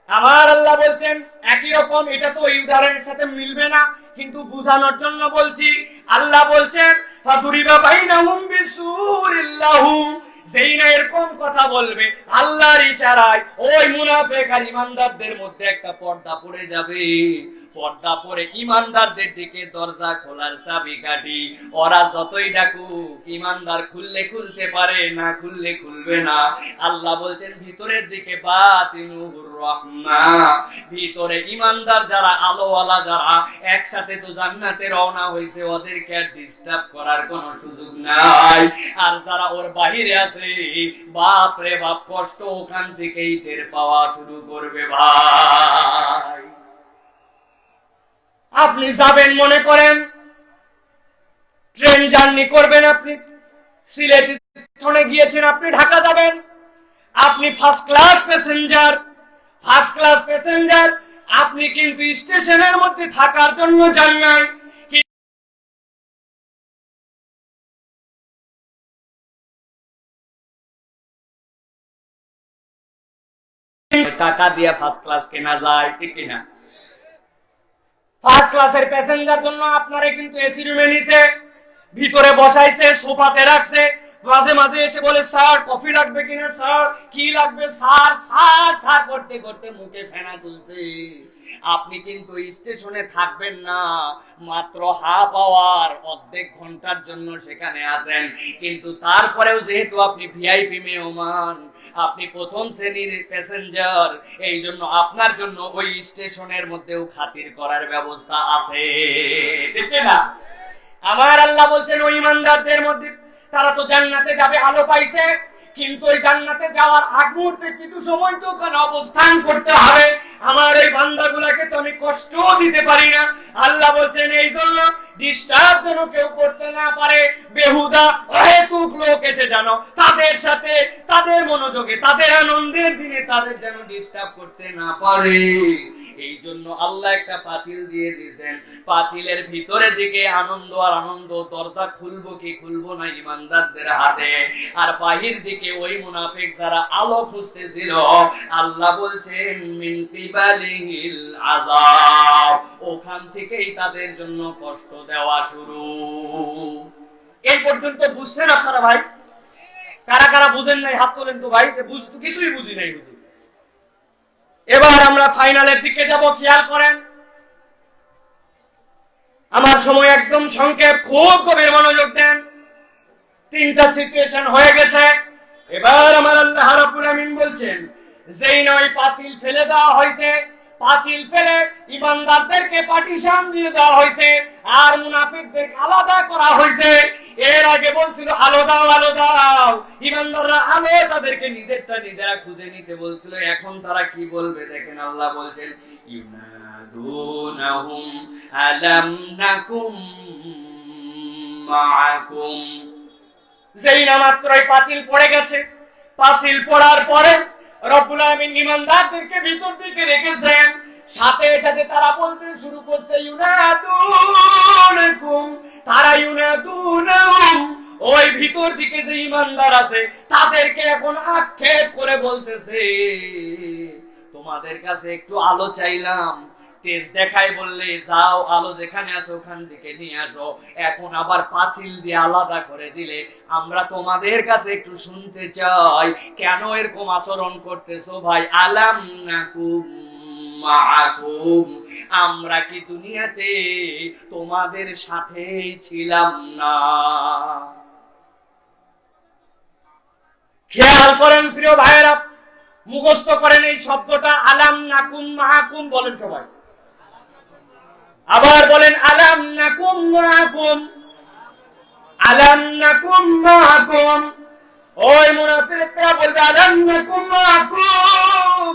A: আমার আল্লাহ বলছেন একই রকম। এটা তো এই উদাহরণের সাথে মিলবে না, কিন্তু বুঝানোর জন্য বলছি। আল্লাহ বলছেন ফাতুরিবা বাইনাহুম বিসুরিল্লাহু। যেই না এরকম কথা বলবে আল্লাহর ইশারায় ওই মুনাফিক আর ঈমানদারদের মধ্যে একটা পর্দা পড়ে যাবে। পর্দা পড়ে ঈমানদারদের দিকে দরজা খোলার চাবিকাঠি। ওরা যতই ডাকুক ঈমানদার খুললে খুলতে পারে, না খুললে খুলবে না। আল্লাহ বলছেন ভিতরের দিকে বাতিনুহুর রাহমা, ভিতরে ঈমানদার যারা, আলোওয়ালা যারা, একসাথে তো জান্নাতে রওনা হয়েছে, ওদেরকে আর ডিস্টার্ব করার কোনো সুযোগ নাই। আর যারা ওর বাহিরে আছে, বাপ রে বাপ, কষ্ট ওখান থেকেই টের পাওয়া শুরু করবে। ভাই আপনি যাবেন, মনে করেন ট্রেন জার্নি করবেন, আপনি সিলেট স্টেশনে গিয়েছেন, আপনি ঢাকা যাবেন, আপনি ফার্স্ট ক্লাস প্যাসেঞ্জার, আপনি কিন্তু স্টেশনের মধ্যে থাকার জন্য যান নাই, টাকা দিয়ে ফার্স্ট ক্লাস কেনা যায়, ঠিক কিনা? ফার্স্ট ক্লাসের প্যাসেঞ্জার জন্য আপনারে কিন্তু এসি রুমে নিছে, ভিতরে বসাইছে, সোফাতে রাখছে, মাঝে মাঝে এসে বলে স্যার কফি লাগবে কিনা, স্যার কি লাগবে, স্যার স্যার স্যার করতে করতে করতে মুখে ফেনা তুলছে। আপনি কিন্তু স্টেশনে থাকবেন না, মাত্র হাফ আওয়ার, অর্ধেক ঘন্টার জন্য সেখানে আছেন, কিন্তু তারপরেও যেহেতু আপনি ভিআইপি মেহমান, আপনি প্রথম শ্রেণীর প্যাসেঞ্জার, এই জন্য আপনার জন্য ওই স্টেশনের মধ্যেও খাতির করার ব্যবস্থা আছে, ঠিক না? আমার আল্লাহ বলছেন ওই ইমানদারদের মধ্যে, তারা তো জান্নাতে যাবে, আলো পাইছে, কিন্তু ওই জান্নাতে যাওয়ার আগ মুহূর্তে কিছু সময় তো ওখানে অবস্থান করতে হবে। আমার এই বান্দাগুলাকে তো আমি কষ্ট দিতে পারি না। আল্লাহ বলছেন এই জন্য ডিস্টার্ব যেন কেউ করতে না পারে, বেহুদা অহেতুক লোক এসে যেন তাদের সাথে, তাদের মনোযোগে, তাদের আনন্দের দিনে তাদের যেন ডিস্টার্ব করতে না পারে। এই জন্য আল্লাহ একটা পাঁচিল দিয়ে দিয়েছেন, পাঁচিলের ভিতরে দিকে আনন্দ আর আনন্দ, দরজা খুলবো কি খুলবো না ইমানদারদের হাতে, আর বাহির দিকে ওই মুনাফিক যারা আলো খুঁজতেছিল, আল্লাহ বলছেন মিন কিবালিহিল আযাব, ওখান থেকেই তাদের জন্য কষ্ট দেওয়া শুরু। এই পর্যন্ত বুঝছেন আপনারা ভাই? কারা কারা বুঝেন নাই হাত তোলেন তো ভাই, বুঝতে কিছুই বুঝি নাই বুঝি। এবার আমরা ফাইনালের দিকে যাব, খেয়াল করেন। আমার সময় একদম সংক্ষেপ, খুব গভীর মনোযোগ দেন। তিনটা সিচুয়েশন হয়ে গেছে। এবার আমার আল্লাহ রাব্বুল আমিন বলছেন, যেই নয় পাঁচিল ফেলে দেওয়া হয়েছে, পাঁচিল ফেলে ইমানদারদেরকে পার্টিশন দিয়ে দেওয়া হয়েছে আর মুনাফিকদেরকে আলাদা করা হয়েছে। এর আগে বলছিল আলো দাও আলো দাও, ইমানদাররা আলো তাদেরকে নিজেরটা নিজেরা খুঁজে নিতে বলছিল। এখন তারা কি বলবে দেখেন, আল্লাহ বলছেন ইউনাদুনাহুম আলাম নাকুম মাআকুম। যেই না মাত্রই পাঁচিল পড়ে গেছে, পাঁচিল পড়ার পরে রব্বুল আমিন ইমানদারদেরকে ভিতর দিকে রেখেছেন, সাথে সাথে তারা বলতে শুরু করছে ইউনাদুনাকুম, তারা ইউনাদুনাহুম, ওই ভিতর দিকে যে ইমানদার আছে তাদেরকে এখন আক্ষেপ করে বলতেছে, তোমাদের কাছে একটু আলো চাইলাম, তেজ দেখাই বললে যাও, আলো যেখানে আছে ওখান থেকে নিয়ে আসো, এখন আবার পাঁচিল দিয়ে আলাদা করে দিলে আমরা তোমাদের কাছে একটু শুনতে চাই, কেন এরকম আচরণ করতেছো ভাই? আলাম নাকুম মাআকুম, আমরা কি দুনিয়াতে তোমাদের সাথেই ছিলাম না? খেয়াল করেন প্রিয় ভাইরা, মুখস্থ করেন এই শব্দটা, আলাম নাকুম মাআকুম বলেন সবাই, আবার বলেন আলাম নাকুম মাআকুম, আলাম নাকুম মাআকুম। ওই মুনাফিকরা বলবে আলাম নাকুম মাআকুম,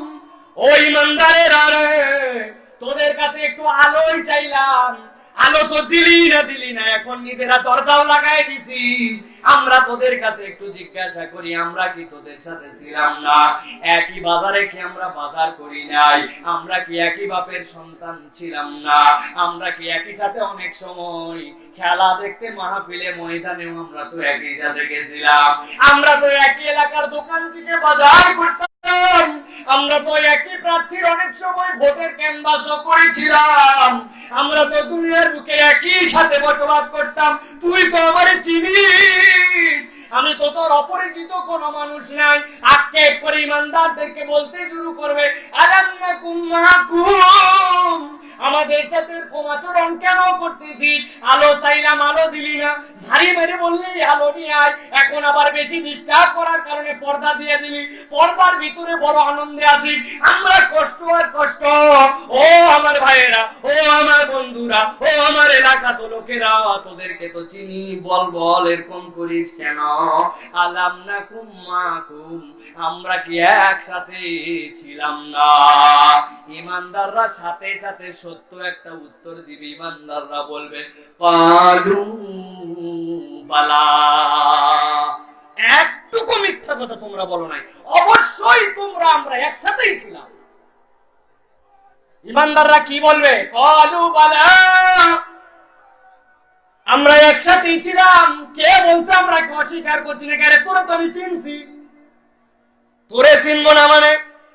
A: ওই ইমানদারেরা রে তোদের কাছে একটু আলোই চাইলাম, আলো তো দিলি না, এখন নিজেরা দরজাও লাগাই দিছি, আমরা তোদের কাছে একটু জিজ্ঞাসা করি, আমরা কি তোদের সাথে ছিলাম না? একই বাজারে কি আমরা বাজার করি নাই? আমরা কি একই বাপের সন্তান ছিলাম না? আমরা কি একই সাথে অনেক সময় খেলা দেখতে মাহফিলে ময়দানেও আমরা তো একই সাথে গেছিলাম, আমরা তো একই এলাকার দোকান থেকে বাজার করতাম, আমরা তো একই প্রার্থীর অনেক সময় ভোটের ক্যানভাসও করেছিলাম, আমরা তো দুনিয়ার বুকে একই সাথে বসবাস করতাম, তুই তো আমারে চিনিস, আমি তো তোর অপরিচিত কোন মানুষ নাই। আক্ষেপ করে ইমানদারদেরকে বলতে শুরু করবে আলাম নাকুম মাআকুম, আমাদের সাথে আচরণ কেন করতেছিস? আলো চাইলাম আলো দিলি না, ঝাড়ি মেরে বললি আলো নিয়ে আয়, এখন আবার বেশি ডিস্টার্ব করার কারণে পর্দা দিয়ে দিলি, পর্দার ভিতরে বড় আনন্দে আছি, আমরা কষ্ট আর কষ্ট। ও আমার ভাইয়েরা, ও আমার বন্ধুরা, ও আমার এলাকা তো লোকেরা, তোদেরকে তো চিনি, বল বল এরকম করিস কেন? আলাম নাকুম মাআকুম, আমরা কি একসাথে ছিলাম না? ইমানদাররা সাথে সাথে সত্য একটা উত্তর দিবে, ইমানদাররা বলবে ক্বালু বালা, একটুকু মিথ্যা কথা তোমরা বলো নাই, অবশ্যই তোমরা আমরা একসাথেই ছিলাম। ইমানদাররা কি বলবে? ক্বালু বালা, আমরা একসাথেই ছিলাম। কে বলছে আমরা অস্বীকার করছি না? কেন তোরা তো আমি চিনছি, তোরে চিনবো না মানে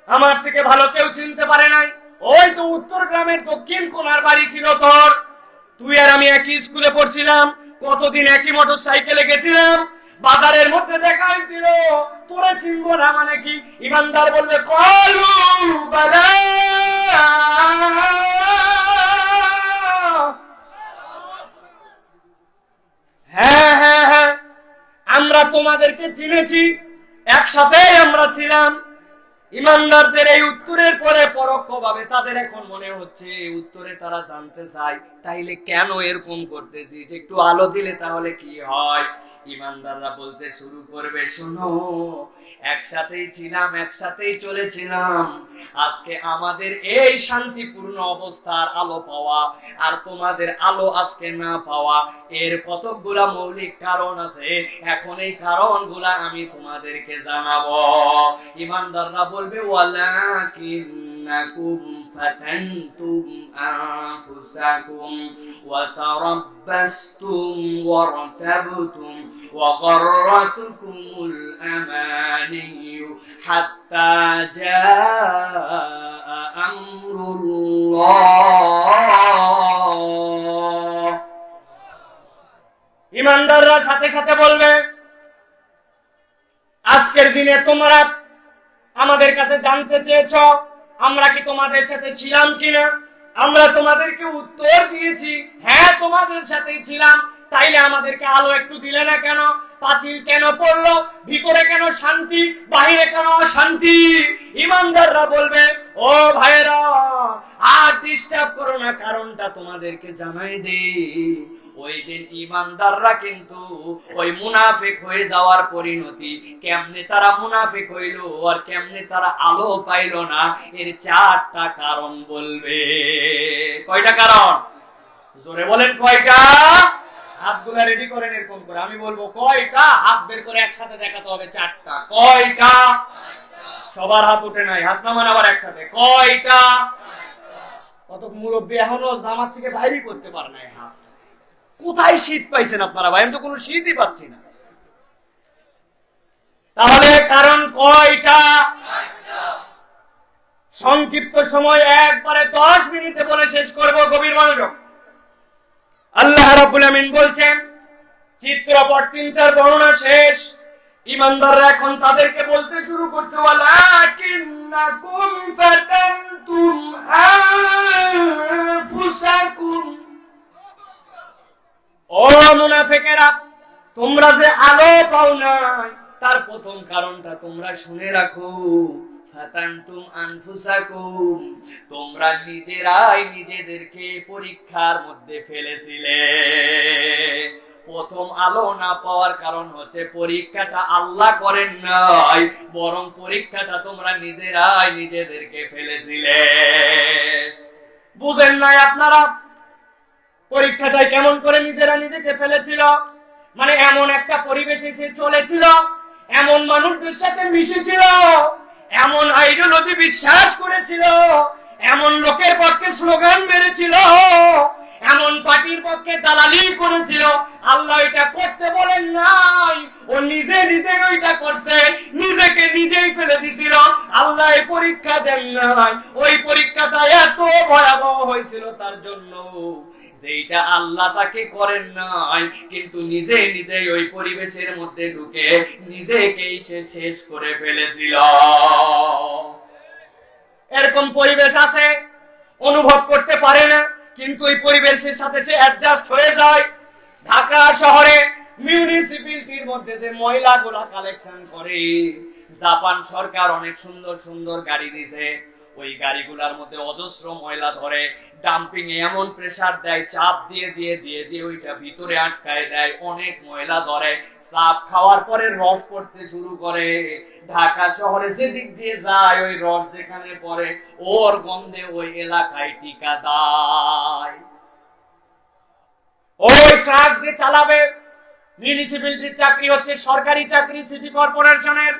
A: আমার থেকে ভালো কেউ চিনতে পারে নাই। ওই তো উত্তর গ্রামের দক্ষিণ কোনার বাড়ি ছিল তোর, তুই আর আমি একই স্কুলে পড়ছিলাম, কতদিন একই মোটর সাইকেলে গেছিলাম, বাজারের মধ্যে দেখা হয়েছিল, তোরে চিনবো না মানে কি? ইমানদার বলবে ক্বালু তোমাদেরকে চিনেছি, একসাথে আমরা ছিলাম। ইমানদারদের এই উত্তরের পরে পরোক্ষভাবে তাদের এখন মনে হচ্ছে উত্তরে তারা জানতে চায় তাইলে কেন এরকম করতেছিস, একটু আলো দিলে তাহলে কি হয়। ইমানদাররা বলতে শুরু করবে, শোনো, একসাথেই ছিলাম, একসাথেই চলেছিলাম, আজকে আমাদের এই শান্তিপূর্ণ অবস্থার আলো পাওয়া আর তোমাদের আলো আজকে না পাওয়া, এর কতগুলা মৌলিক কারণ আছে। এখন এই কারণগুলা আমি তোমাদেরকে জানাবো। ইমানদাররা বলবে, ওয়ালাকিন্নাকুম ফাতানতুম আনফুসাকুম ওয়া তারাব্বাসতুম ওয়ারতাবতুম ওয়া গাররাতুকুমুল আমানিয়্যু হাত্তা জাআ আমরুল্লাহ। ইমানদাররা সাথে সাথে বলবে, আজকের দিনে তোমরা আমাদের কাছে জানতে চেয়েছ আমরা কি তোমাদের সাথে ছিলাম কিনা। আমরা তোমাদেরকে উত্তর দিয়েছি, হ্যাঁ তোমাদের সাথেই ছিলাম। তাইলে আমাদেরকে আলো একটু দিলে না কেন? পাঁচিল কেন পড়লো? ভিতরে কেন শান্তি, বাহিরে কেন অশান্তি? ইমানদাররা বলবে, ও ভাইরা, আর ডিস্টার্ব করো না, কারণটা তোমাদেরকে জানাই দেই। ওই দিন ইমানদাররা কিন্তু ওই মুনাফিক হয়ে যাওয়ার পরিণতি, কেমনে তারা মুনাফিক হইল আর কেমনে তারা আলো পাইল না, এর 4টা কারণ বলবে। কয়টা কারণ? জোরে বলেন কয়টা? হাতগুলা রেডি করেন এরকম করে, আমি বলবো কয়টা, হাত বের করে একসাথে দেখাতে হবে 4টা। কয়টা? সবার হাত উঠে নাই, হাত নামান আবার একসাথে। কয়টা? কত মুরব্বী এখনো জামাত থেকে বাইরে করতে পারে নাই হাত। কোথায় শীত পাইছেন আপনারা ভাই? আমি তো কোনো শীতই পাচ্ছি না। তাহলে কারণ কয়টা? সংক্ষিপ্ত সময় একবারে 10 মিনিটে বলে শেষ করব, গভীর মনোযোগ। আল্লাহ রাব্বুল আমিন বলছেন, চিত্রপট 3টার বর্ণনা শেষ। ইমানদাররা এখন তাদেরকে বলতে শুরু করছে, ওয়ালাকিন্নাকুম ফাতানতুম আনফুসাকুম। ও মুনাফিকেরা, তোমরা যে আলো পাও নাই তার প্রথম কারণটা তোমরা শুনে রাখো। ফাতানতুম আনফুসাকুম, তোমরা নিজেরাই নিজেদেরকে পরীক্ষার মধ্যে ফেলেছিলে। প্রথম আলো না পাওয়ার কারণ হচ্ছে পরীক্ষাটা আল্লাহ করেন নাই, বরং পরীক্ষাটা তোমরা নিজেরাই নিজেদেরকে ফেলেছিলে। বুঝেন নাই আপনারা পরীক্ষাটা কেমন করে নিজেরা নিজেকে ফেলেছিল? মানে এমন একটা পরিবেশে সে চলেছিল, এমন মানুষদের সাথে মিশেছিল, এমন আইডিওলজি বিশ্বাস করেছিল, এমন লোকের পক্ষে স্লোগান মেরেছিল, এমন পার্টির পক্ষে দালালি করেছিল। আল্লাহ এটা করতে বলেন নাই, ও নিজে নিজে ওইটা করছে, নিজেকে নিজেই ফেলে দিছিল। আল্লাহ পরীক্ষা দেন নাই, ওই পরীক্ষাটা এত ভয়াবহ হয়েছিল তার জন্য যেটা আল্লাহ তাকে করেন নাই, কিন্তু নিজে নিজে ওই পরিবেশের মধ্যে ঢুকে নিজেকেই সে শেষ করে ফেলেছিল। এরকম পরিবেশ আছে, অনুভব করতে পারে না, কিন্তু ওই পরিবেশের সাথে সে অ্যাডজাস্ট হয়ে যায়। ঢাকা শহরে মিউনিসিপ্যালিটির মধ্যে যে ময়লাগুলা কালেকশন করে, জাপান সরকার অনেক সুন্দর সুন্দর গাড়ি দিয়েছে, ওই গাড়িগুলোর মধ্যে অজস্র ময়লা ধরে, ডাম্পিং এ এমন প্রেসার দেয়, চাপ দিয়ে দিয়ে দিয়ে দিয়ে ওইটা ভিতরে আটকায় দেয়, অনেক ময়লা ধরে। চাপ খাওয়ার পরে রস পড়তে শুরু করে। ঢাকা শহরে যেদিক দিয়ে যায় ওই রস যেখানে পড়ে ওর গন্ধে ওই এলাকায় টিকা দেয়। ওই ট্রাক যে চালাবে, মিউনিসিপ্যালিটির চাকরি হচ্ছে সরকারি চাকরি, সিটি কর্পোরেশনের।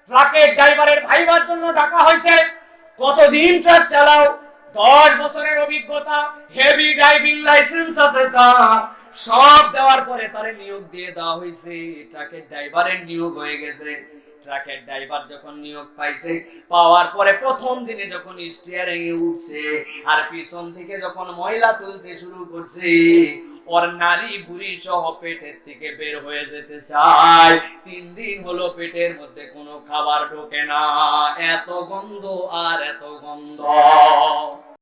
A: ট্রাকের ড্রাইভারের ভাইবার জন্য ডাকা হয়েছে। কতদিন ট্রাক চালাও? 10 বছরের অভিজ্ঞতা, হেভি ড্রাইভিং লাইসেন্স আছে তার, সব দেওয়ার পরে তারে নিয়োগ দিয়ে দেওয়া হয়েছে। ট্রাকের ড্রাইভারের নিয়োগ হয়ে গেছে। ট্রাকের ড্রাইভার যখন নিয়োগ পাইছে, পাওয়ার পরে প্রথম দিনে যখন স্টিয়ারিং এ উঠছে আর পিছন থেকে যখন ময়লা তুলতে শুরু করছে, ওর নারী বুড়ি সহ পেটের থেকে বের হয়ে যেতে চায়। 3 দিন হলো পেটের মধ্যে কোনো খাবার ঢোকে না, এত গন্ধ আর এত গন্ধ।